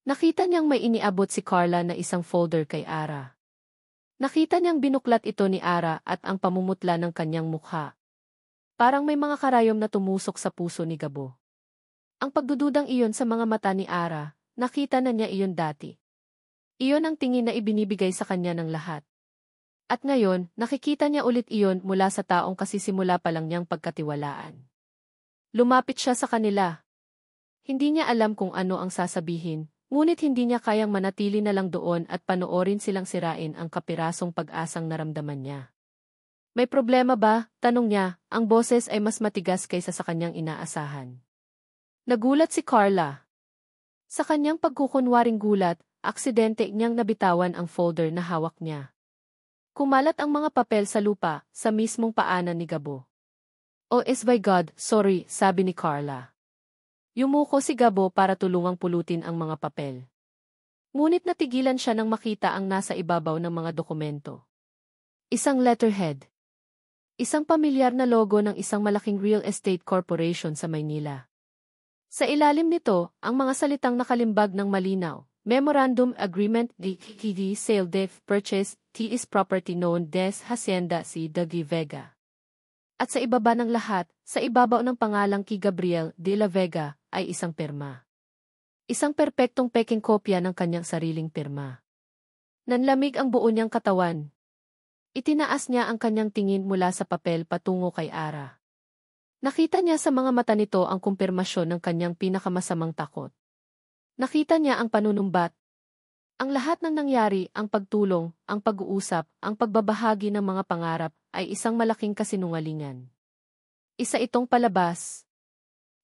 A: Nakita niyang may iniabot si Carla na isang folder kay Ara. Nakita niyang binuklat ito ni Ara at ang pamumutla ng kanyang mukha. Parang may mga karayom na tumusok sa puso ni Gabo. Ang pagdududang iyon sa mga mata ni Ara, nakita na niya iyon dati. Iyon ang tingin na ibinibigay sa kanya ng lahat. At ngayon, nakikita niya ulit iyon mula sa taong kasisimula pa lang niyang pagkatiwalaan. Lumapit siya sa kanila. Hindi niya alam kung ano ang sasabihin, ngunit hindi niya kayang manatili na lang doon at panoorin silang sirain ang kapirasong pag-asang naramdaman niya. May problema ba? Tanong niya, ang boses ay mas matigas kaysa sa kanyang inaasahan. Nagulat si Carla. Sa kanyang pagkukunwaring gulat, aksidente niyang nabitawan ang folder na hawak niya. Kumalat ang mga papel sa lupa, sa mismong paanan ni Gabo. Oh my God, sorry, sabi ni Carla. Yumuko si Gabo para tulungang pulutin ang mga papel. Ngunit natigilan siya nang makita ang nasa ibabaw ng mga dokumento. Isang letterhead. Isang pamilyar na logo ng isang malaking real estate corporation sa Maynila. Sa ilalim nito, ang mga salitang nakalimbag ng malinaw, Memorandum Agreement DKD Sale Def Purchase TS Property Known Des Hacienda C. Dagi Vega. At sa ibaba ng lahat, sa ibabaw ng pangalang Key Gabriel de la Vega, ay isang pirma. Isang perpektong peking kopya ng kanyang sariling pirma. Nanlamig ang buo niyang katawan. Itinaas niya ang kanyang tingin mula sa papel patungo kay Ara. Nakita niya sa mga mata nito ang kumpirmasyon ng kanyang pinakamasamang takot. Nakita niya ang panunumbat. Ang lahat ng nangyari, ang pagtulong, ang pag-uusap, ang pagbabahagi ng mga pangarap, ay isang malaking kasinungalingan. Isa itong palabas.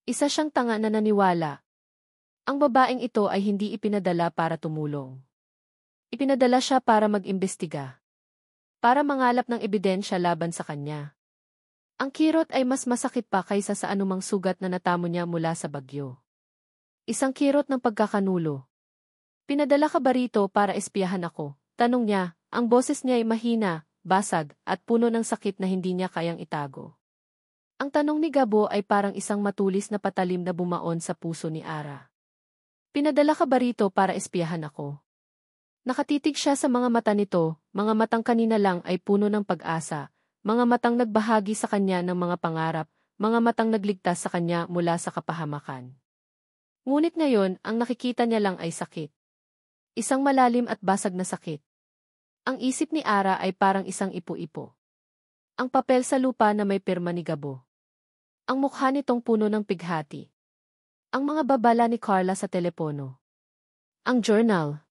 A: Isa siyang tanga na naniwala. Ang babaeng ito ay hindi ipinadala para tumulong. Ipinadala siya para mag-imbestiga. Para mangalap ng ebidensya laban sa kanya. Ang kirot ay mas masakit pa kaysa sa anumang sugat na natamo niya mula sa bagyo. Isang kirot ng pagkakanulo. Pinadala ka ba rito para espiyahan ako? Tanong niya, ang boses niya ay mahina, basag, at puno ng sakit na hindi niya kayang itago. Ang tanong ni Gabo ay parang isang matulis na patalim na bumaon sa puso ni Ara. Pinadala ka ba rito para espiyahan ako? Nakatitig siya sa mga mata nito, mga matang kanina lang ay puno ng pag-asa, mga matang nagbahagi sa kanya ng mga pangarap, mga matang nagligtas sa kanya mula sa kapahamakan. Ngunit ngayon, ang nakikita niya lang ay sakit. Isang malalim at basag na sakit. Ang isip ni Ara ay parang isang ipo-ipo. Ang papel sa lupa na may pirma ni Gabo. Ang mukha nitong puno ng pighati. Ang mga babala ni Carla sa telepono. Ang journal.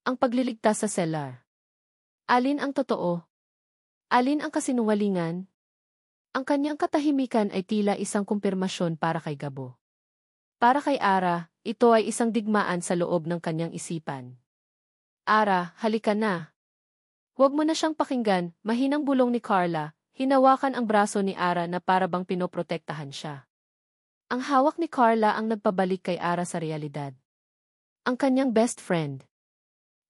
A: Ang pagliligtas sa cellar. Alin ang totoo? Alin ang kasinungalingan? Ang kanyang katahimikan ay tila isang kumpirmasyon para kay Gabo. Para kay Ara, ito ay isang digmaan sa loob ng kanyang isipan. Ara, halika na. Huwag mo na siyang pakinggan, mahinang bulong ni Carla, hinawakan ang braso ni Ara na para bang pinoprotektahan siya. Ang hawak ni Carla ang nagpabalik kay Ara sa realidad. Ang kanyang best friend.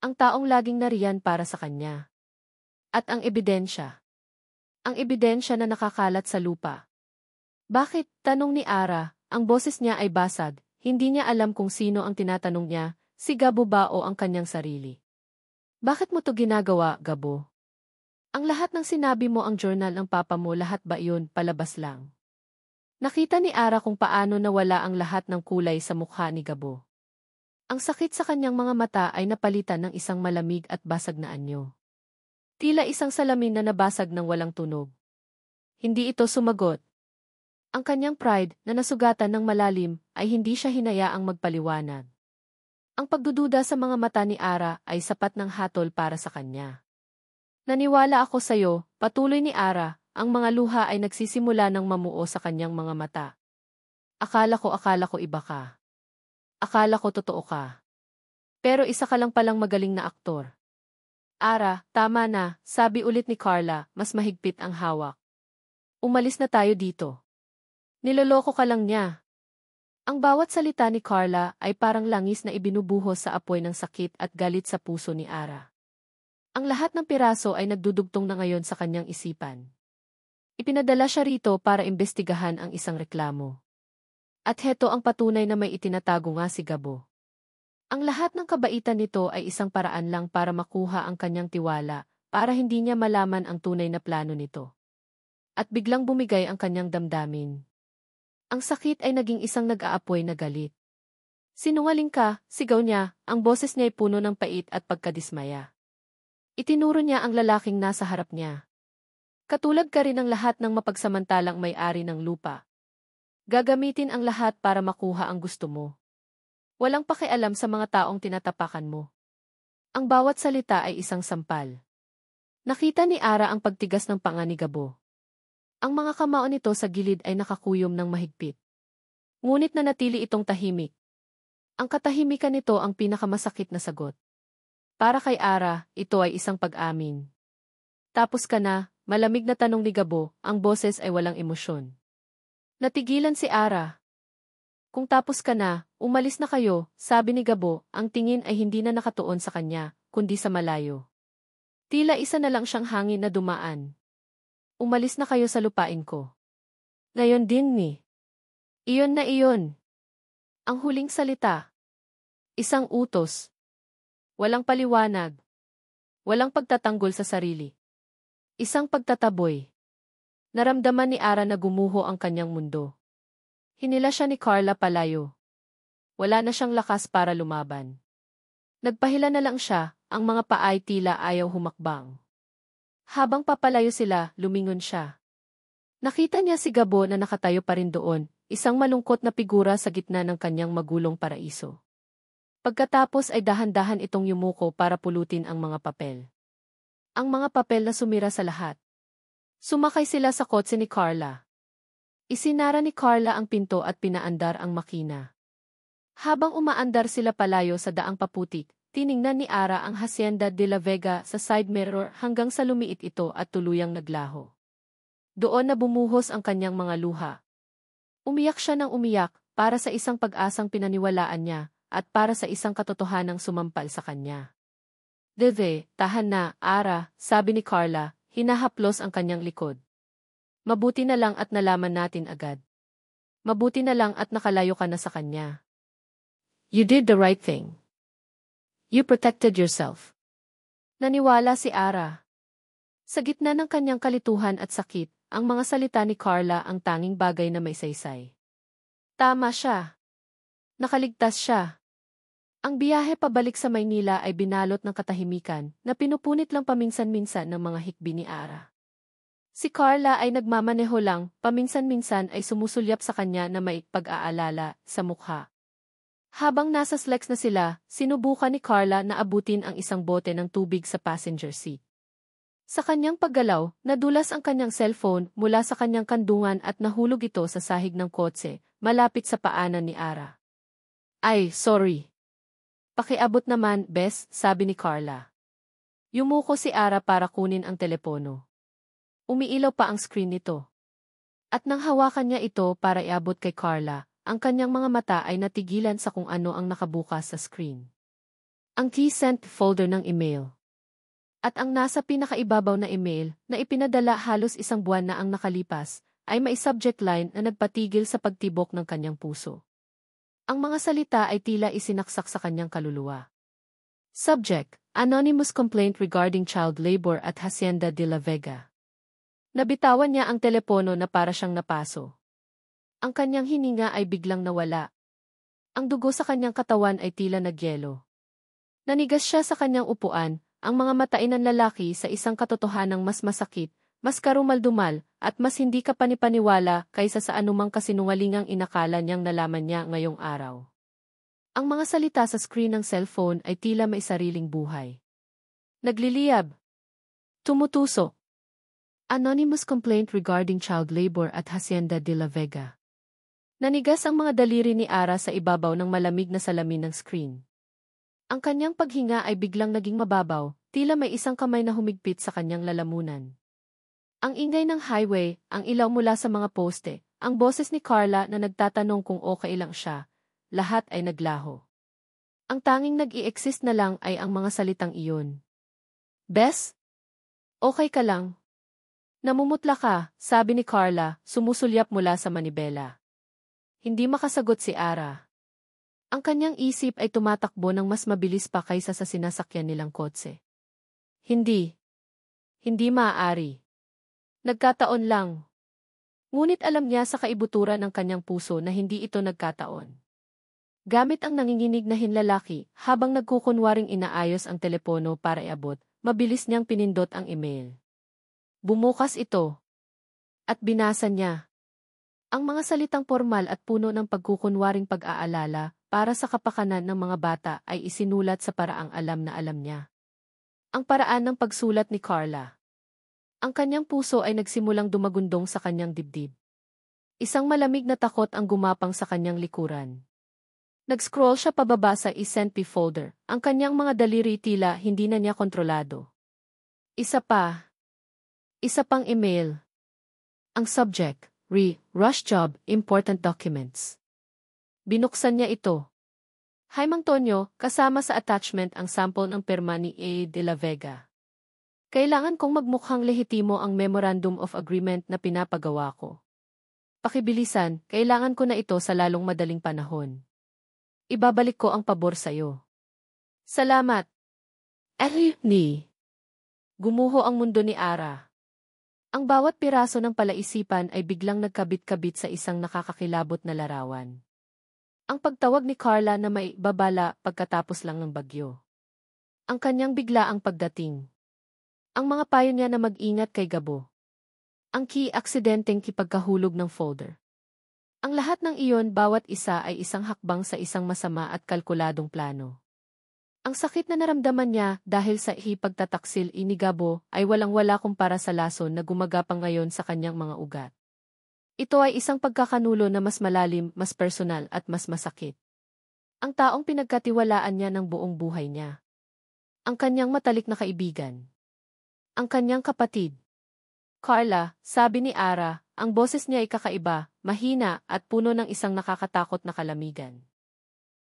A: Ang taong laging nariyan para sa kanya. At ang ebidensya. Ang ebidensya na nakakalat sa lupa. Bakit? Tanong ni Ara, ang boses niya ay basag, hindi niya alam kung sino ang tinatanong niya, si Gabo ba o ang kanyang sarili. Bakit mo to ginagawa, Gabo? Ang lahat ng sinabi mo ang journal ng papa mo, lahat ba iyon, palabas lang? Nakita ni Ara kung paano nawala ang lahat ng kulay sa mukha ni Gabo. Ang sakit sa kanyang mga mata ay napalitan ng isang malamig at basag na anyo. Tila isang salamin na nabasag ng walang tunog. Hindi ito sumagot. Ang kanyang pride, na nasugatan ng malalim, ay hindi siya hinayaang magpaliwanag. Ang pagdududa sa mga mata ni Ara ay sapat ng hatol para sa kanya. Naniwala ako sa'yo, patuloy ni Ara, ang mga luha ay nagsisimula ng mamuo sa kanyang mga mata. Akala ko iba ka. Akala ko totoo ka. Pero isa ka lang palang magaling na aktor. Ara, tama na, sabi ulit ni Carla, mas mahigpit ang hawak. Umalis na tayo dito. Niloloko ka lang niya. Ang bawat salita ni Carla ay parang langis na ibinubuhos sa apoy ng sakit at galit sa puso ni Ara. Ang lahat ng piraso ay nagdudugtong na ngayon sa kanyang isipan. Ipinadala siya rito para imbestigahan ang isang reklamo. At heto ang patunay na may itinatago nga si Gabo. Ang lahat ng kabaitan nito ay isang paraan lang para makuha ang kanyang tiwala, para hindi niya malaman ang tunay na plano nito. At biglang bumigay ang kanyang damdamin. Ang sakit ay naging isang nag-aapoy na galit. Sinungaling ka, sigaw niya, ang boses niya ay puno ng pait at pagkadismaya. Itinuro niya ang lalaking nasa harap niya. Katulad ka rin ng lahat ng mapagsamantalang may-ari ng lupa. Gagamitin ang lahat para makuha ang gusto mo. Walang pakialam sa mga taong tinatapakan mo. Ang bawat salita ay isang sampal. Nakita ni Ara ang pagtigas ng panga ni Gabo. Ang mga kamao nito sa gilid ay nakakuyom ng mahigpit. Ngunit nanatili itong tahimik. Ang katahimikan nito ang pinakamasakit na sagot. Para kay Ara, ito ay isang pag-amin. Tapos ka na, malamig na tanong ni Gabo, ang boses ay walang emosyon. Natigilan si Ara. Kung tapos ka na, umalis na kayo, sabi ni Gabo, ang tingin ay hindi na nakatuon sa kanya, kundi sa malayo. Tila isa na lang siyang hangin na dumaan. Umalis na kayo sa lupain ko. Ngayon din ni. Iyon na iyon. Ang huling salita. Isang utos. Walang paliwanag. Walang pagtatanggol sa sarili. Isang pagtataboy. Naramdaman ni Ara na gumuho ang kanyang mundo. Hinila siya ni Carla palayo. Wala na siyang lakas para lumaban. Nagpahila na lang siya, ang mga paay tila ayaw humakbang. Habang papalayo sila, lumingon siya. Nakita niya si Gabo na nakatayo pa rin doon, isang malungkot na figura sa gitna ng kanyang magulong paraiso. Pagkatapos ay dahan-dahan itong yumuko para pulutin ang mga papel. Ang mga papel na sumira sa lahat. Sumakay sila sa kotse ni Carla. Isinara ni Carla ang pinto at pinaandar ang makina. Habang umaandar sila palayo sa daang paputik, tiningnan ni Ara ang Hacienda de la Vega sa side mirror hanggang sa lumiit ito at tuluyang naglaho. Doon na bumuhos ang kanyang mga luha. Umiyak siya ng umiyak para sa isang pag-asang pinaniwalaan niya at para sa isang katotohanang sumampal sa kanya. Deve, tahan na, Ara, sabi ni Carla, hinahaplos ang kanyang likod. Mabuti na lang at nalaman natin agad. Mabuti na lang at nakalayo ka na sa kanya. You did the right thing. You protected yourself. Naniwala si Ara. Sa gitna ng kanyang kalituhan at sakit, ang mga salita ni Carla ang tanging bagay na may saysay. Tama siya. Nakaligtas siya. Ang biyahe pabalik sa Maynila ay binalot ng katahimikan na pinupunit lang paminsan-minsan ng mga hikbi ni Ara. Si Carla ay nagmamaneho lang, paminsan-minsan ay sumusulyap sa kanya na may pag-aalala sa mukha. Habang nasa Slex na sila, sinubukan ni Carla na abutin ang isang bote ng tubig sa passenger seat. Sa kanyang paggalaw, nadulas ang kanyang cellphone mula sa kanyang kandungan at nahulog ito sa sahig ng kotse, malapit sa paanan ni Ara. Ay, sorry. Pakiabot naman, Bes, sabi ni Carla. Yumuko si Ara para kunin ang telepono. Umiilaw pa ang screen nito. At nang hawakan niya ito para iabot kay Carla, ang kanyang mga mata ay natigilan sa kung ano ang nakabukas sa screen. Ang key sent folder ng email. At ang nasa pinakaibabaw na email, na ipinadala halos isang buwan na ang nakalipas, ay may subject line na nagpatigil sa pagtibok ng kanyang puso. Ang mga salita ay tila isinaksak sa kanyang kaluluwa. Subject, Anonymous Complaint Regarding Child Labor at Hacienda de la Vega. Nabitawan niya ang telepono na para siyang napaso. Ang kanyang hininga ay biglang nawala. Ang dugo sa kanyang katawan ay tila nagyelo. Nanigas siya sa kanyang upuan, ang mga matain ng lalaki sa isang katotohanang mas masakit, mas karumaldumal, at mas hindi kapanipaniwala kaysa sa anumang kasinungalingang inakala niyang nalaman niya ngayong araw. Ang mga salita sa screen ng cellphone ay tila may sariling buhay. Nagliliyab. Tumutuso. Anonymous complaint regarding child labor at Hacienda de la Vega. Nanigas ang mga daliri ni Ara sa ibabaw ng malamig na salamin ng screen. Ang kanyang paghinga ay biglang naging mababaw, tila may isang kamay na humigpit sa kanyang lalamunan. Ang ingay ng highway, ang ilaw mula sa mga poste, ang boses ni Carla na nagtatanong kung okay lang siya, lahat ay naglaho. Ang tanging nag-i-exist na lang ay ang mga salitang iyon. Bes? Okay ka lang? Namumutla ka, sabi ni Carla, sumusulyap mula sa manibela. Hindi makasagot si Ara. Ang kanyang isip ay tumatakbo ng mas mabilis pa kaysa sa sinasakyan nilang kotse. Hindi. Hindi maaari. Nagkataon lang. Ngunit alam niya sa kaibuturan ng kanyang puso na hindi ito nagkataon. Gamit ang nanginginig na hinlalaki, habang nagkukunwaring inaayos ang telepono para iabot, mabilis niyang pinindot ang email. Bumukas ito. At binasa niya. Ang mga salitang formal at puno ng pagkukunwaring pag-aalala para sa kapakanan ng mga bata ay isinulat sa paraang alam na alam niya. Ang paraan ng pagsulat ni Carla. Ang kanyang puso ay nagsimulang dumagundong sa kanyang dibdib. Isang malamig na takot ang gumapang sa kanyang likuran. Nag-scroll siya pababa sa I-sent me folder. Ang kanyang mga daliri tila hindi na niya kontrolado. Isa pa. Isa pang email. Ang subject, rush job, important documents. Binuksan niya ito. Hi Mang Tonyo, kasama sa attachment ang sample ng pirma ni A. de la Vega. Kailangan kong magmukhang lehitimo ang Memorandum of Agreement na pinapagawa ko. Pakibilisan, kailangan ko na ito sa lalong madaling panahon. Ibabalik ko ang pabor sa'yo. Salamat. Ni. Gumuho ang mundo ni Ara. Ang bawat piraso ng palaisipan ay biglang nagkabit-kabit sa isang nakakakilabot na larawan. Ang pagtawag ni Carla na may babala pagkatapos lang ng bagyo. Ang kanyang biglaang pagdating. Ang mga payo niya na mag-ingat kay Gabo. Ang aksidenteng kipagkahulog ng folder. Ang lahat ng iyon bawat isa ay isang hakbang sa isang masama at kalkuladong plano. Ang sakit na naramdaman niya dahil sa hipagtataksil ni Gabo ay walang-wala kumpara sa lason na gumagapang ngayon sa kanyang mga ugat. Ito ay isang pagkakanulo na mas malalim, mas personal at mas masakit. Ang taong pinagkatiwalaan niya ng buong buhay niya. Ang kanyang matalik na kaibigan. Ang kanyang kapatid. Carla, sabi ni Ara, ang boses niya ay kakaiba, mahina at puno ng isang nakakatakot na kalamigan.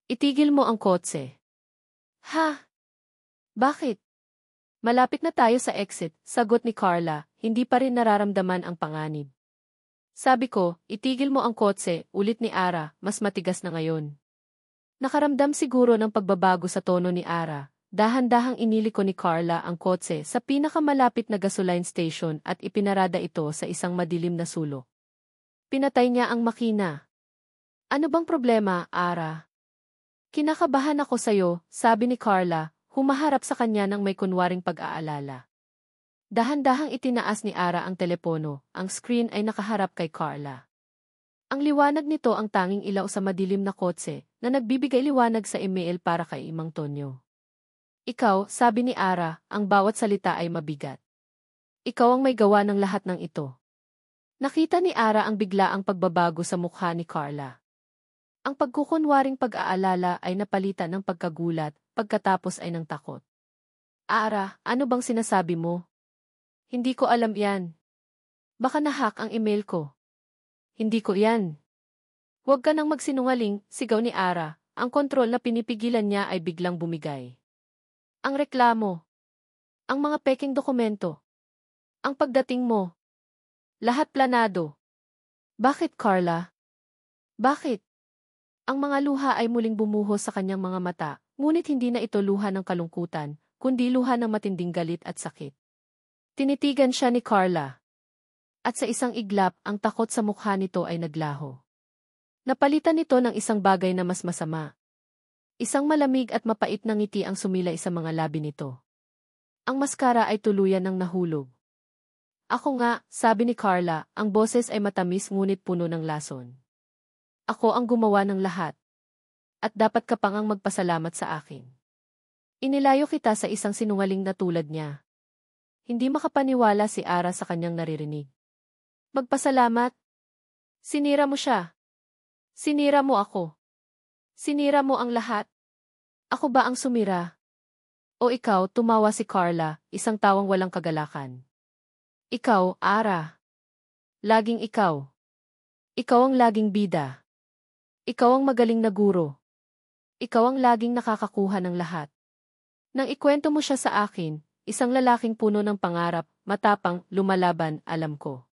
A: Itigil mo ang kotse. Ha? Bakit? Malapit na tayo sa exit, sagot ni Carla, hindi pa rin nararamdaman ang panganib. Sabi ko, itigil mo ang kotse, ulit ni Ara, mas matigas na ngayon. Nakaramdam siguro ng pagbabago sa tono ni Ara. Dahan-dahang iniliko ni Carla ang kotse sa pinakamalapit na gasoline station at ipinarada ito sa isang madilim na sulok. Pinatay niya ang makina. Ano bang problema, Ara? Kinakabahan ako sa'yo, sabi ni Carla, humaharap sa kanya ng may kunwaring pag-aalala. Dahan-dahang itinaas ni Ara ang telepono, ang screen ay nakaharap kay Carla. Ang liwanag nito ang tanging ilaw sa madilim na kotse na nagbibigay liwanag sa email para kay Mang Tonyo. Ikaw, sabi ni Ara, ang bawat salita ay mabigat. Ikaw ang may gawa ng lahat ng ito. Nakita ni Ara ang biglaang pagbabago sa mukha ni Carla. Ang pagkukunwaring pag-aalala ay napalitan ng pagkagulat, pagkatapos ay ng takot. Ara, ano bang sinasabi mo? Hindi ko alam yan. Baka nahack ang email ko. Hindi ko yan. Huwag ka nang magsinungaling, sigaw ni Ara. Ang kontrol na pinipigilan niya ay biglang bumigay. Ang reklamo. Ang mga peking dokumento. Ang pagdating mo. Lahat planado. Bakit, Carla? Bakit? Ang mga luha ay muling bumuhos sa kanyang mga mata, ngunit hindi na ito luha ng kalungkutan, kundi luha ng matinding galit at sakit. Tinitigan siya ni Carla. At sa isang iglap, ang takot sa mukha nito ay naglaho. Napalitan nito ng isang bagay na mas masama. Isang malamig at mapait na ngiti ang sumilay sa mga labi nito. Ang maskara ay tuluyan ng nahulog. Ako nga, sabi ni Carla, ang boses ay matamis ngunit puno ng lason. Ako ang gumawa ng lahat. At dapat ka pang magpasalamat sa akin. Inilayo kita sa isang sinungaling na tulad niya. Hindi makapaniwala si Ara sa kanyang naririnig. Magpasalamat. Sinira mo siya. Sinira mo ako. Sinira mo ang lahat. Ako ba ang sumira? O ikaw, tumawa si Carla, isang tawang walang kagalakan. Ikaw, Ara. Laging ikaw. Ikaw ang laging bida. Ikaw ang magaling na guro. Ikaw ang laging nakakakuha ng lahat. Nang ikwento mo siya sa akin, isang lalaking puno ng pangarap, matapang, lumalaban, alam ko.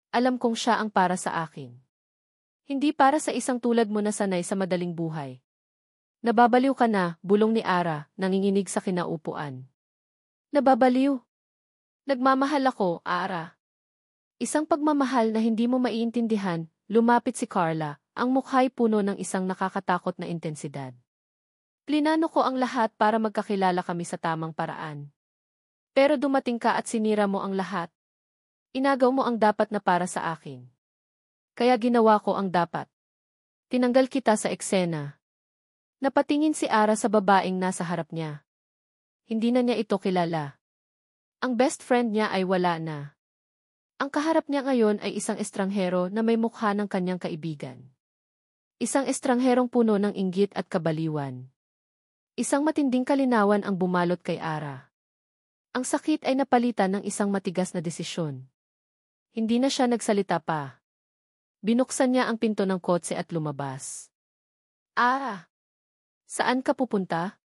A: Alam kong siya ang para sa akin. Hindi para sa isang tulad mo na sanay sa madaling buhay. Nababaliw ka na, bulong ni Ara, nanginginig sa kinaupuan. Nababaliw? Nagmamahal ako, Ara. Isang pagmamahal na hindi mo maiintindihan, lumapit si Carla, ang mukha'y puno ng isang nakakatakot na intensidad. Plinano ko ang lahat para magkakilala kami sa tamang paraan. Pero dumating ka at sinira mo ang lahat. Inagaw mo ang dapat na para sa akin. Kaya ginawa ko ang dapat. Tinanggal kita sa eksena. Napatingin si Ara sa babaeng nasa harap niya. Hindi na niya ito kilala. Ang best friend niya ay wala na. Ang kaharap niya ngayon ay isang estranghero na may mukha ng kanyang kaibigan. Isang estrangherong puno ng inggit at kabaliwan. Isang matinding kalinawan ang bumalot kay Ara. Ang sakit ay napalitan ng isang matigas na desisyon. Hindi na siya nagsalita pa. Binuksan niya ang pinto ng kotse at lumabas. Ara! Saan ka pupunta?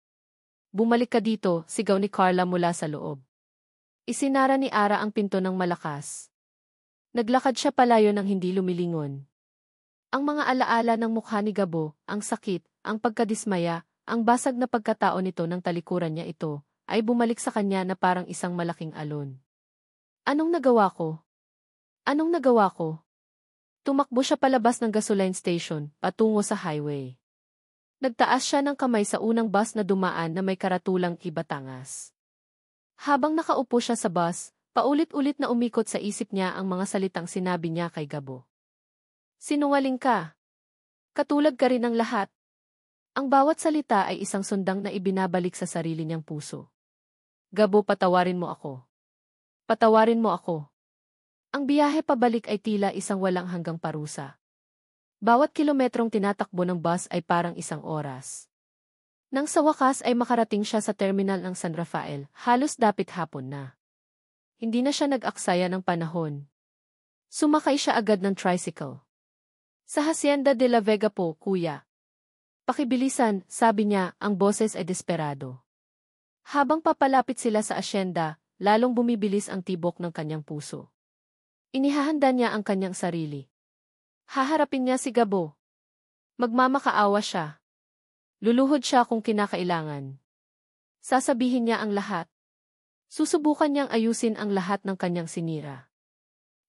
A: Bumalik ka dito, sigaw ni Carla mula sa loob. Isinara ni Ara ang pinto ng malakas. Naglakad siya palayo ng hindi lumilingon. Ang mga alaala ng mukha ni Gabo, ang sakit, ang pagkadismaya, ang basag na pagkatao nito ng talikuran niya ito, ay bumalik sa kanya na parang isang malaking alon. Anong nagawa ko? Anong nagawa ko? Tumakbo siya palabas ng gasoline station, patungo sa highway. Nagtaas siya ng kamay sa unang bus na dumaan na may karatulang Batangas. Habang nakaupo siya sa bus, paulit-ulit na umikot sa isip niya ang mga salitang sinabi niya kay Gabo. Sinungaling ka. Katulad ka rin ng lahat. Ang bawat salita ay isang sundang na ibinabalik sa sarili niyang puso. Gabo, patawarin mo ako. Patawarin mo ako. Ang biyahe pabalik ay tila isang walang hanggang parusa. Bawat kilometrong tinatakbo ng bus ay parang isang oras. Nang sa wakas ay makarating siya sa terminal ng San Rafael, halos dapit hapon na. Hindi na siya nag-aksaya ng panahon. Sumakay siya agad ng tricycle. Sa Hacienda de la Vega po, kuya. Pakibilisan, sabi niya, ang boses ay desperado. Habang papalapit sila sa asyenda, lalong bumibilis ang tibok ng kanyang puso. Inihahanda niya ang kanyang sarili. Haharapin niya si Gabo. Magmamakaawa siya. Luluhod siya kung kinakailangan. Sasabihin niya ang lahat. Susubukan niyang ayusin ang lahat ng kanyang sinira.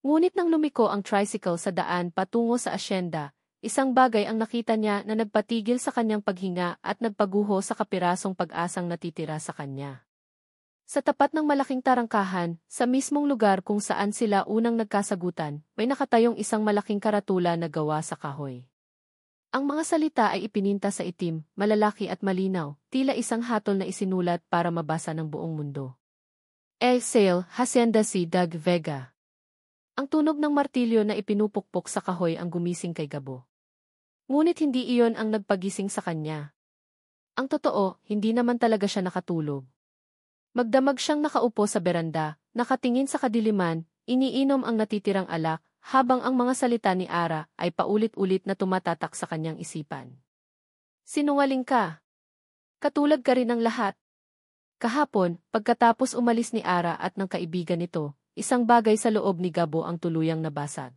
A: Ngunit nang lumiko ang tricycle sa daan patungo sa asyenda, isang bagay ang nakita niya na nagpatigil sa kanyang paghinga at nagpaguho sa kapirasong pag-asang natitira sa kanya. Sa tapat ng malaking tarangkahan, sa mismong lugar kung saan sila unang nagkasagutan, may nakatayong isang malaking karatula na gawa sa kahoy. Ang mga salita ay ipininta sa itim, malalaki at malinaw, tila isang hatol na isinulat para mabasa ng buong mundo. El Sale, Hacienda C. Dag Vega. Ang tunog ng martilyo na ipinupukpok sa kahoy ang gumising kay Gabo. Ngunit hindi iyon ang nagpagising sa kanya. Ang totoo, hindi naman talaga siya nakatulog. Magdamag siyang nakaupo sa beranda, nakatingin sa kadiliman, iniinom ang natitirang alak, habang ang mga salita ni Ara ay paulit-ulit na tumatatak sa kanyang isipan. Sinungaling ka. Katulad ka rin ng lahat. Kahapon, pagkatapos umalis ni Ara at ng kaibigan nito, isang bagay sa loob ni Gabo ang tuluyang nabasag.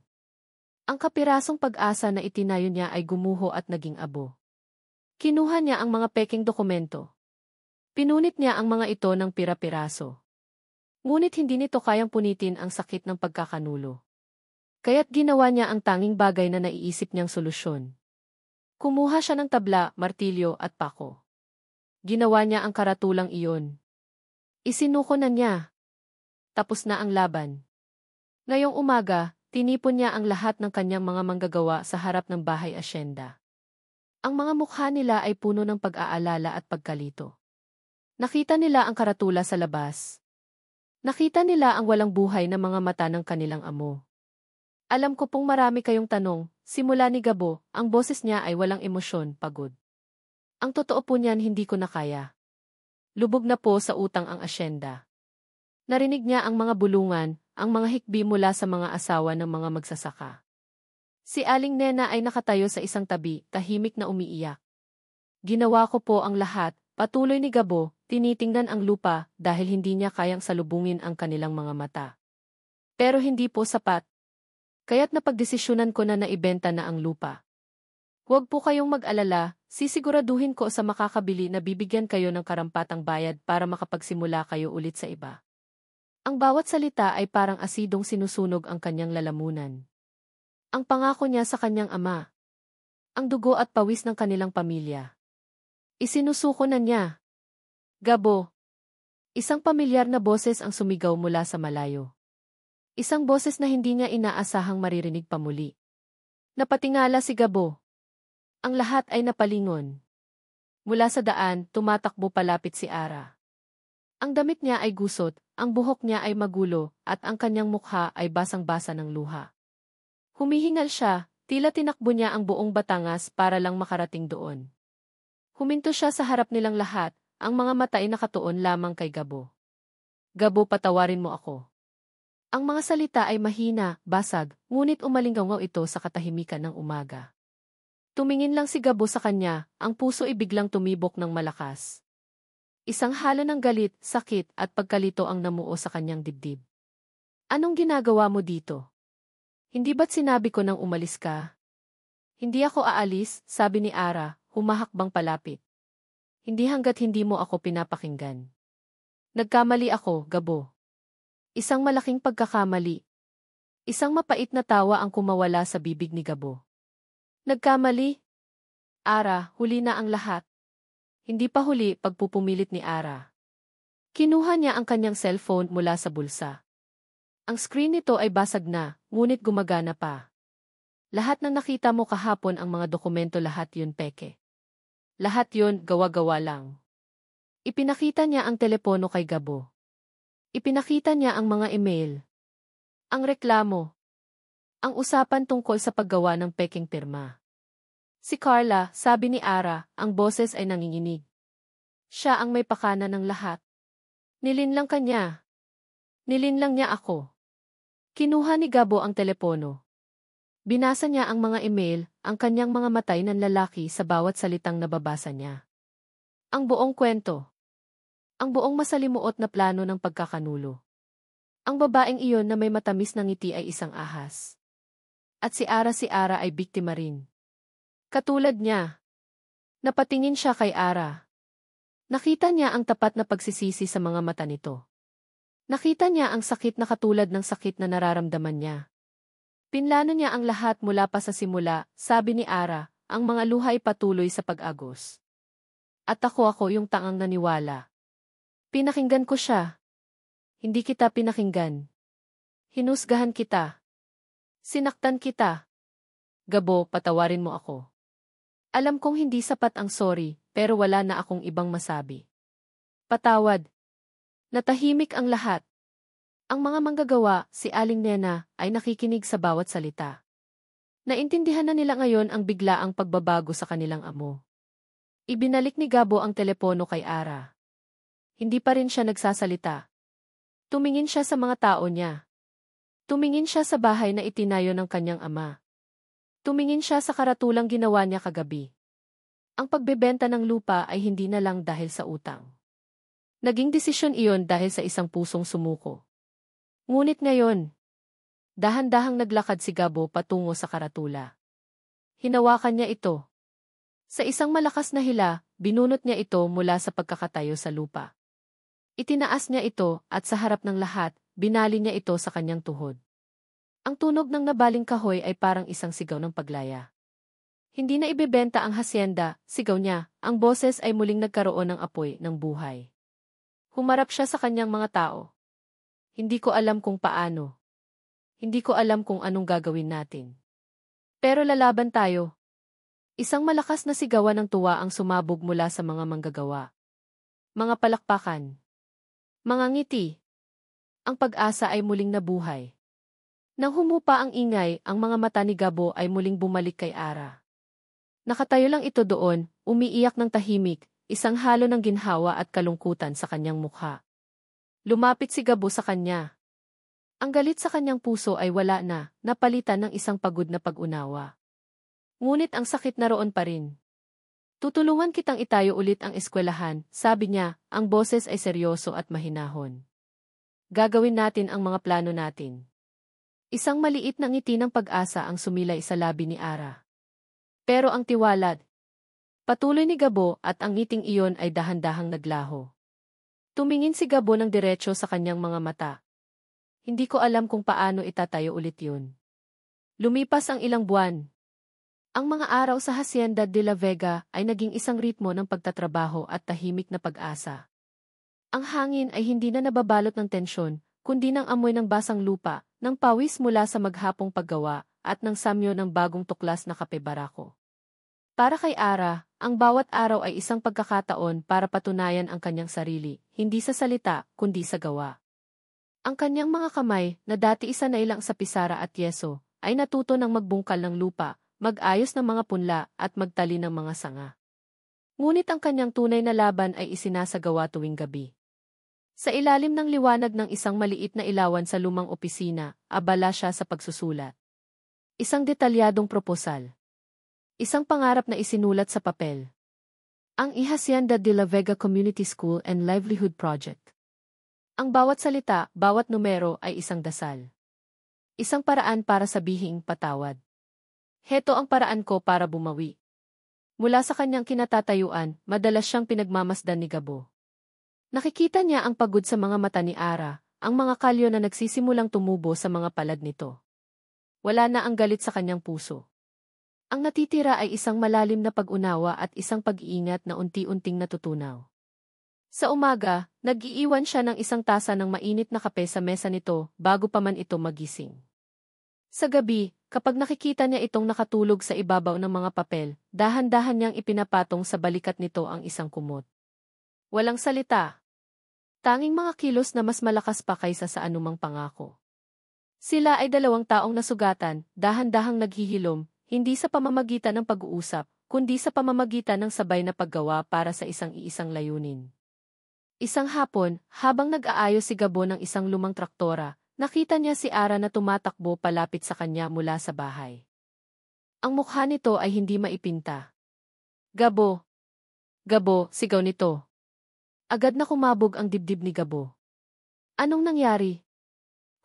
A: Ang kapirasong pag-asa na itinayo niya ay gumuho at naging abo. Kinuha niya ang mga peking dokumento. Pinunit niya ang mga ito ng pira-piraso. Ngunit hindi nito kayang punitin ang sakit ng pagkakanulo. Kaya't ginawa niya ang tanging bagay na naiisip niyang solusyon. Kumuha siya ng tabla, martilyo at pako. Ginawa niya ang karatulang iyon. Isinuko na niya. Tapos na ang laban. Ngayong umaga, tinipon niya ang lahat ng kanyang mga manggagawa sa harap ng bahay asyenda. Ang mga mukha nila ay puno ng pag-aalala at pagkalito. Nakita nila ang karatula sa labas. Nakita nila ang walang buhay na mga mata ng kanilang amo. Alam ko pong marami kayong tanong, simula ni Gabo, ang boses niya ay walang emosyon, pagod. Ang totoo po niyan hindi ko na kaya. Lubog na po sa utang ang asyenda. Narinig niya ang mga bulungan, ang mga hikbi mula sa mga asawa ng mga magsasaka. Si Aling Nena ay nakatayo sa isang tabi, tahimik na umiiyak. Ginawa ko po ang lahat, patuloy ni Gabo, tinitingnan ang lupa dahil hindi niya kayang salubungin ang kanilang mga mata. Pero hindi po sapat. Kaya't napagdesisyonan ko na naibenta na ang lupa. Huwag po kayong mag-alala, sisiguraduhin ko sa makakabili na bibigyan kayo ng karampatang bayad para makapagsimula kayo ulit sa iba. Ang bawat salita ay parang asidong sinusunog ang kanyang lalamunan. Ang pangako niya sa kanyang ama. Ang dugo at pawis ng kanilang pamilya. Isinusuko na niya. Gabo. Isang pamilyar na boses ang sumigaw mula sa malayo. Isang boses na hindi niya inaasahang maririnig pa muli. Napatingala si Gabo. Ang lahat ay napalingon. Mula sa daan, tumatakbo palapit si Ara. Ang damit niya ay gusot, ang buhok niya ay magulo, at ang kanyang mukha ay basang-basa ng luha. Humihingal siya, tila tinakbo niya ang buong Batangas para lang makarating doon. Huminto siya sa harap nilang lahat, ang mga mata ay nakatuon lamang kay Gabo. Gabo, patawarin mo ako. Ang mga salita ay mahina, basag, ngunit umalingaw ito sa katahimikan ng umaga. Tumingin lang si Gabo sa kanya, ang puso ay biglang tumibok ng malakas. Isang halo ng galit, sakit, at pagkalito ang namuo sa kanyang dibdib. Anong ginagawa mo dito? Hindi ba't sinabi ko nang umalis ka? Hindi ako aalis, sabi ni Ara, humahakbang palapit. Hindi hanggat hindi mo ako pinapakinggan. Nagkamali ako, Gabo. Isang malaking pagkakamali. Isang mapait na tawa ang kumawala sa bibig ni Gabo. Nagkamali? Ara, huli na ang lahat. Hindi pa huli, pagpupumilit ni Ara. Kinuha niya ang kanyang cellphone mula sa bulsa. Ang screen nito ay basag na, ngunit gumagana pa. Lahat ng nakita mo kahapon ang mga dokumento, lahat yun peke. Lahat yun gawa-gawa lang. Ipinakita niya ang telepono kay Gabo. Ipinakita niya ang mga email. Ang reklamo. Ang usapan tungkol sa paggawa ng peking pirma. Si Carla, sabi ni Ara, ang boses ay nanginginig. Siya ang may pakana ng lahat. Nilinlang kanya. Nilinlang niya ako. Kinuha ni Gabo ang telepono. Binasa niya ang mga email, ang kanyang mga matay ng lalaki sa bawat salitang nababasa niya. Ang buong kwento. Ang buong masalimuot na plano ng pagkakanulo. Ang babaeng iyon na may matamis na ngiti ay isang ahas. At si Ara ay biktima rin. Katulad niya. Napatingin siya kay Ara. Nakita niya ang tapat na pagsisisi sa mga mata nito. Nakita niya ang sakit na katulad ng sakit na nararamdaman niya. Pinlano niya ang lahat mula pa sa simula, sabi ni Ara, ang mga luha ay patuloy sa pag-agos. At ako yung tangang naniwala. Pinakinggan ko siya. Hindi kita pinakinggan. Hinusgahan kita. Sinaktan kita. Gabo, patawarin mo ako. Alam kong hindi sapat ang sorry, pero wala na akong ibang masabi. Patawad. Natahimik ang lahat. Ang mga manggagawa, si Aling Nena, ay nakikinig sa bawat salita. Naintindihan na nila ngayon ang biglaang pagbabago sa kanilang amo. Ibinalik ni Gabo ang telepono kay Ara. Hindi pa rin siya nagsasalita. Tumingin siya sa mga tao niya. Tumingin siya sa bahay na itinayo ng kanyang ama. Tumingin siya sa karatulang ginawa niya kagabi. Ang pagbebenta ng lupa ay hindi na lang dahil sa utang. Naging desisyon iyon dahil sa isang pusong sumuko. Ngunit ngayon, dahan-dahang naglakad si Gabo patungo sa karatula. Hinawakan niya ito. Sa isang malakas na hila, binunot niya ito mula sa pagkakatayo sa lupa. Itinaas niya ito at sa harap ng lahat, binali niya ito sa kanyang tuhod. Ang tunog ng nabaling kahoy ay parang isang sigaw ng paglaya. Hindi na ibebenta ang hasyenda, sigaw niya, ang boses ay muling nagkaroon ng apoy ng buhay. Humarap siya sa kanyang mga tao. Hindi ko alam kung paano. Hindi ko alam kung anong gagawin natin. Pero lalaban tayo. Isang malakas na sigawan ng tuwa ang sumabog mula sa mga manggagawa. Mga palakpakan. Mga ngiti. Ang pag-asa ay muling nabuhay. Nang humupa ang ingay, ang mga mata ni Gabo ay muling bumalik kay Ara. Nakatayo lang ito doon, umiiyak ng tahimik, isang halo ng ginhawa at kalungkutan sa kanyang mukha. Lumapit si Gabo sa kanya. Ang galit sa kanyang puso ay wala na, napalitan ng isang pagod na pag-unawa. Ngunit ang sakit naroon pa rin. Tutulungan kitang itayo ulit ang eskwelahan, sabi niya, ang boses ay seryoso at mahinahon. Gagawin natin ang mga plano natin. Isang maliit na ngiti ng pag-asa ang sumilay sa labi ni Ara. Pero ang tiwalad, patuloy ni Gabo at ang ngiting iyon ay dahan-dahang naglaho. Tumingin si Gabo ng diretso sa kanyang mga mata. Hindi ko alam kung paano itatayo ulit yun. Lumipas ang ilang buwan. Ang mga araw sa Hacienda de la Vega ay naging isang ritmo ng pagtatrabaho at tahimik na pag-asa. Ang hangin ay hindi na nababalot ng tensyon, kundi ng amoy ng basang lupa, ng pawis mula sa maghapong paggawa, at ng samyo ng bagong tuklas na kape barako. Para kay Ara, ang bawat araw ay isang pagkakataon para patunayan ang kanyang sarili, hindi sa salita, kundi sa gawa. Ang kanyang mga kamay, na dati isa na ilang sa pisara at yeso, ay natuto ng magbungkal ng lupa, mag-ayos ng mga punla, at magtali ng mga sanga. Ngunit ang kanyang tunay na laban ay isinasagawa tuwing gabi. Sa ilalim ng liwanag ng isang maliit na ilawan sa lumang opisina, abala siya sa pagsusulat. Isang detalyadong proposal. Isang pangarap na isinulat sa papel. Ang Hacienda de la Vega Community School and Livelihood Project. Ang bawat salita, bawat numero ay isang dasal. Isang paraan para sabihing patawad. Heto ang paraan ko para bumawi. Mula sa kanyang kinatatayuan, madalas siyang pinagmamasdan ni Gabo. Nakikita niya ang pagod sa mga mata ni Ara, ang mga kalyo na nagsisimulang tumubo sa mga palad nito. Wala na ang galit sa kanyang puso. Ang natitira ay isang malalim na pag-unawa at isang pag-iingat na unti-unting natutunaw. Sa umaga, nag-iiwan siya ng isang tasa ng mainit na kape sa mesa nito bago pa man ito magising. Sa gabi, kapag nakikita niya itong nakatulog sa ibabaw ng mga papel, dahan-dahan niyang ipinapatong sa balikat nito ang isang kumot. Walang salita. Tanging mga kilos na mas malakas pa kaysa sa anumang pangako. Sila ay dalawang taong nasugatan, dahan-dahang naghihilom, hindi sa pamamagitan ng pag-uusap, kundi sa pamamagitan ng sabay na paggawa para sa isang layunin. Isang hapon, habang nag-aayos si Gabo ng isang lumang traktora, nakita niya si Ara na tumatakbo palapit sa kanya mula sa bahay. Ang mukha nito ay hindi maipinta. Gabo! Gabo, sigaw nito. Agad na kumabog ang dibdib ni Gabo. Anong nangyari?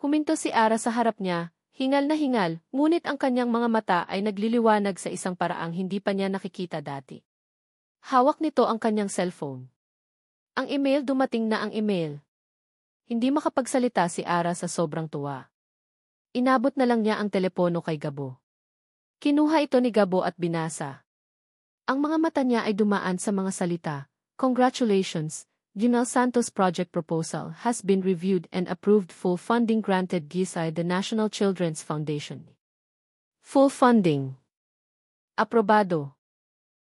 A: Huminto si Ara sa harap niya, hingal na hingal, ngunit ang kanyang mga mata ay nagliliwanag sa isang paraang hindi pa niya nakikita dati. Hawak nito ang kanyang cellphone. Ang email, dumating na ang email. Hindi makapagsalita si Ara sa sobrang tuwa. Inabot na lang niya ang telepono kay Gabo. Kinuha ito ni Gabo at binasa. Ang mga mata niya ay dumaan sa mga salita. Congratulations, Junel Santos project proposal has been reviewed and approved. Full funding granted GISAI, the National Children's Foundation. Full funding. Aprobado.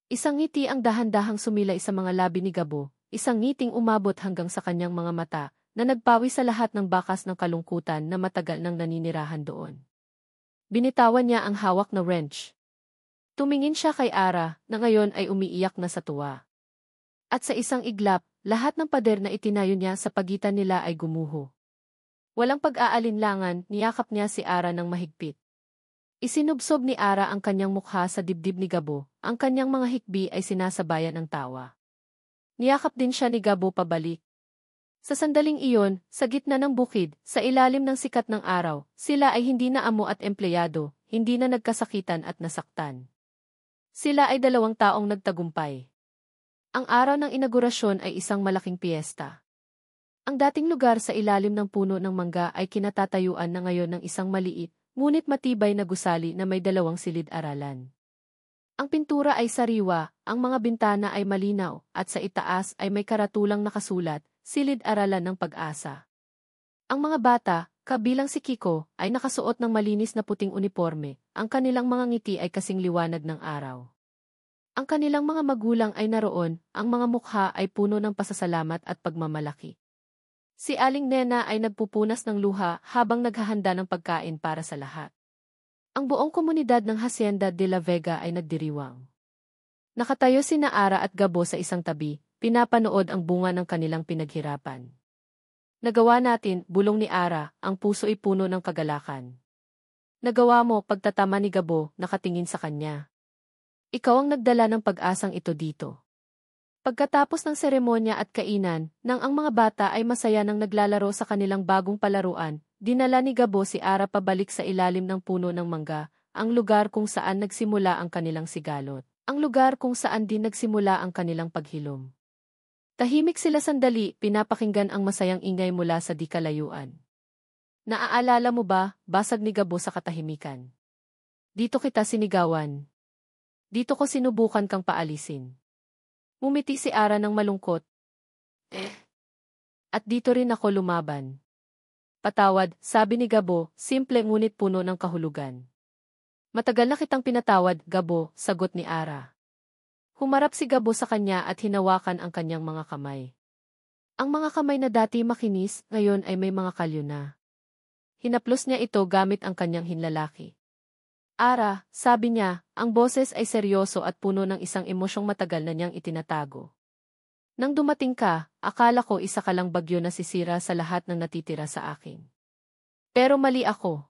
A: Isang ngiti ang dahan-dahang sumilay sa mga labi ni Gabo. Isang ngiting umabot hanggang sa kanyang mga mata, na nagpawi sa lahat ng bakas ng kalungkutan na matagal nang naninirahan doon. Binitawan niya ang hawak na wrench. Tumingin siya kay Ara, na ngayon ay umiiyak na sa tuwa. At sa isang iglap, lahat ng pader na itinayo niya sa pagitan nila ay gumuho. Walang pag-aalinlangan, niyakap niya si Ara ng mahigpit. Isinubsob ni Ara ang kanyang mukha sa dibdib ni Gabo, ang kanyang mga hikbi ay sinasabayan ng tawa. Niyakap din siya ni Gabo pabalik. Sa sandaling iyon, sa gitna ng bukid, sa ilalim ng sikat ng araw, sila ay hindi na amo at empleyado, hindi na nagkasakitan at nasaktan. Sila ay dalawang taong nagtagumpay. Ang araw ng inaugurasyon ay isang malaking piyesta. Ang dating lugar sa ilalim ng puno ng mangga ay kinatatayuan na ngayon ng isang maliit, ngunit matibay na gusali na may dalawang silid-aralan. Ang pintura ay sariwa, ang mga bintana ay malinaw, at sa itaas ay may karatulang nakasulat, Silid-Aralan ng Pag-asa. Ang mga bata, kabilang si Kiko, ay nakasuot ng malinis na puting uniforme, ang kanilang mga ngiti ay kasing liwanag ng araw. Ang kanilang mga magulang ay naroon, ang mga mukha ay puno ng pasasalamat at pagmamalaki. Si Aling Nena ay nagpupunas ng luha habang naghahanda ng pagkain para sa lahat. Ang buong komunidad ng Hacienda de la Vega ay nagdiriwang. Nakatayo sina Ara at Gabo sa isang tabi, pinapanood ang bunga ng kanilang pinaghirapan. Nagawa natin, bulong ni Ara, ang puso ay puno ng kagalakan. Nagawa mo, pagtatama ni Gabo, nakatingin sa kanya. Ikaw ang nagdala ng pag-asang ito dito. Pagkatapos ng seremonya at kainan, nang ang mga bata ay masaya nang naglalaro sa kanilang bagong palaruan, dinala ni Gabo si Ara pabalik sa ilalim ng puno ng mangga, ang lugar kung saan nagsimula ang kanilang sigalot. Ang lugar kung saan din nagsimula ang kanilang paghilom. Tahimik sila sandali, pinapakinggan ang masayang ingay mula sa di kalayuan. Naaalala mo ba, basag ni Gabo sa katahimikan. Dito kita sinigawan. Dito ko sinubukan kang paalisin. Mumiti si Ara ng malungkot. At dito rin ako lumaban. Patawad, sabi ni Gabo, simple ngunit puno ng kahulugan. Matagal na kitang pinatawad, Gabo, sagot ni Ara. Humarap si Gabo sa kanya at hinawakan ang kanyang mga kamay. Ang mga kamay na dati makinis, ngayon ay may mga kalyo na. Hinaplos niya ito gamit ang kanyang hinlalaki. Ara, sabi niya, ang boses ay seryoso at puno ng isang emosyong matagal na niyang itinatago. Nang dumating ka, akala ko isa ka lang bagyo na sisira sa lahat ng natitira sa akin. Pero mali ako.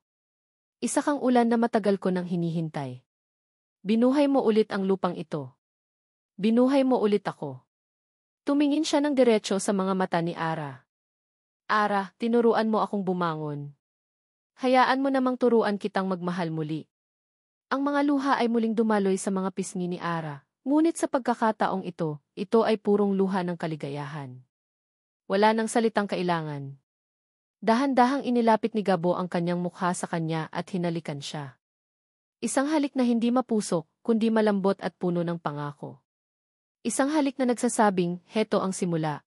A: Isa kang ulan na matagal ko nang hinihintay. Binuhay mo ulit ang lupang ito. Binuhay mo ulit ako. Tumingin siya ng diretso sa mga mata ni Ara. Ara, tinuruan mo akong bumangon. Hayaan mo namang turuan kitang magmahal muli. Ang mga luha ay muling dumaloy sa mga pisngi ni Ara, ngunit sa pagkakataong ito ay purong luha ng kaligayahan. Wala nang salitang kailangan. Dahan-dahang inilapit ni Gabo ang kanyang mukha sa kanya at hinalikan siya. Isang halik na hindi mapusok, kundi malambot at puno ng pangako. Isang halik na nagsasabing, heto ang simula.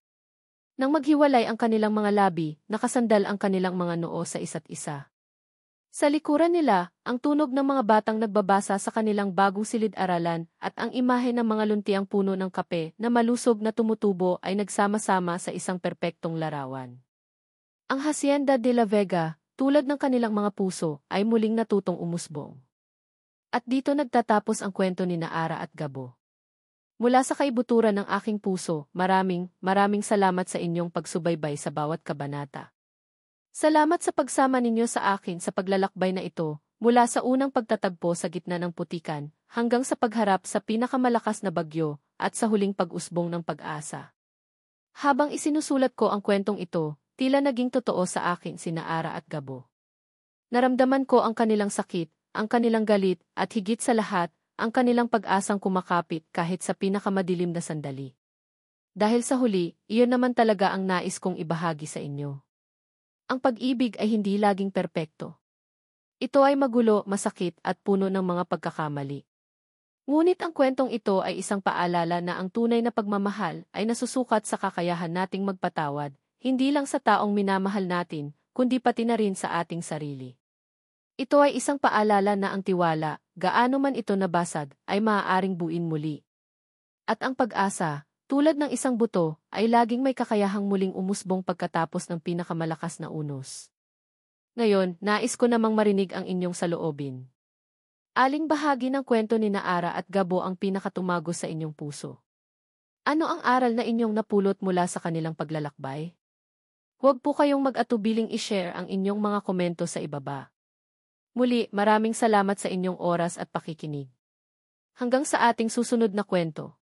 A: Nang maghiwalay ang kanilang mga labi, nakasandal ang kanilang mga noo sa isa't isa. Sa likuran nila, ang tunog ng mga batang nagbabasa sa kanilang bagong silid-aralan at ang imahe ng mga luntiang puno ng kape na malusog na tumutubo ay nagsama-sama sa isang perpektong larawan. Ang Hacienda de la Vega, tulad ng kanilang mga puso, ay muling natutong umusbong. At dito nagtatapos ang kwento ni Ara at Gabo. Mula sa kaibuturan ng aking puso, maraming salamat sa inyong pagsubaybay sa bawat kabanata. Salamat sa pagsama ninyo sa akin sa paglalakbay na ito, mula sa unang pagtatagpo sa gitna ng putikan, hanggang sa pagharap sa pinakamalakas na bagyo, at sa huling pag-usbong ng pag-asa. Habang isinusulat ko ang kwentong ito, tila naging totoo sa akin sina Ara at Gabo. Naramdaman ko ang kanilang sakit, ang kanilang galit, at higit sa lahat, ang kanilang pag-asang kumakapit kahit sa pinakamadilim na sandali. Dahil sa huli, iyon naman talaga ang nais kong ibahagi sa inyo. Ang pag-ibig ay hindi laging perpekto. Ito ay magulo, masakit, at puno ng mga pagkakamali. Ngunit ang kwentong ito ay isang paalala na ang tunay na pagmamahal ay nasusukat sa kakayahan nating magpatawad, hindi lang sa taong minamahal natin, kundi pati na rin sa ating sarili. Ito ay isang paalala na ang tiwala, gaano man ito nabasag, ay maaaring buuin muli. At ang pag-asa, tulad ng isang buto, ay laging may kakayahang muling umusbong pagkatapos ng pinakamalakas na unos. Ngayon, nais ko namang marinig ang inyong saloobin. Aling bahagi ng kwento ni Ara at Gabo ang pinakatumago sa inyong puso? Ano ang aral na inyong napulot mula sa kanilang paglalakbay? Huwag po kayong mag-atubiling i-share ang inyong mga komento sa ibaba. Muli, maraming salamat sa inyong oras at pakikinig. Hanggang sa ating susunod na kwento.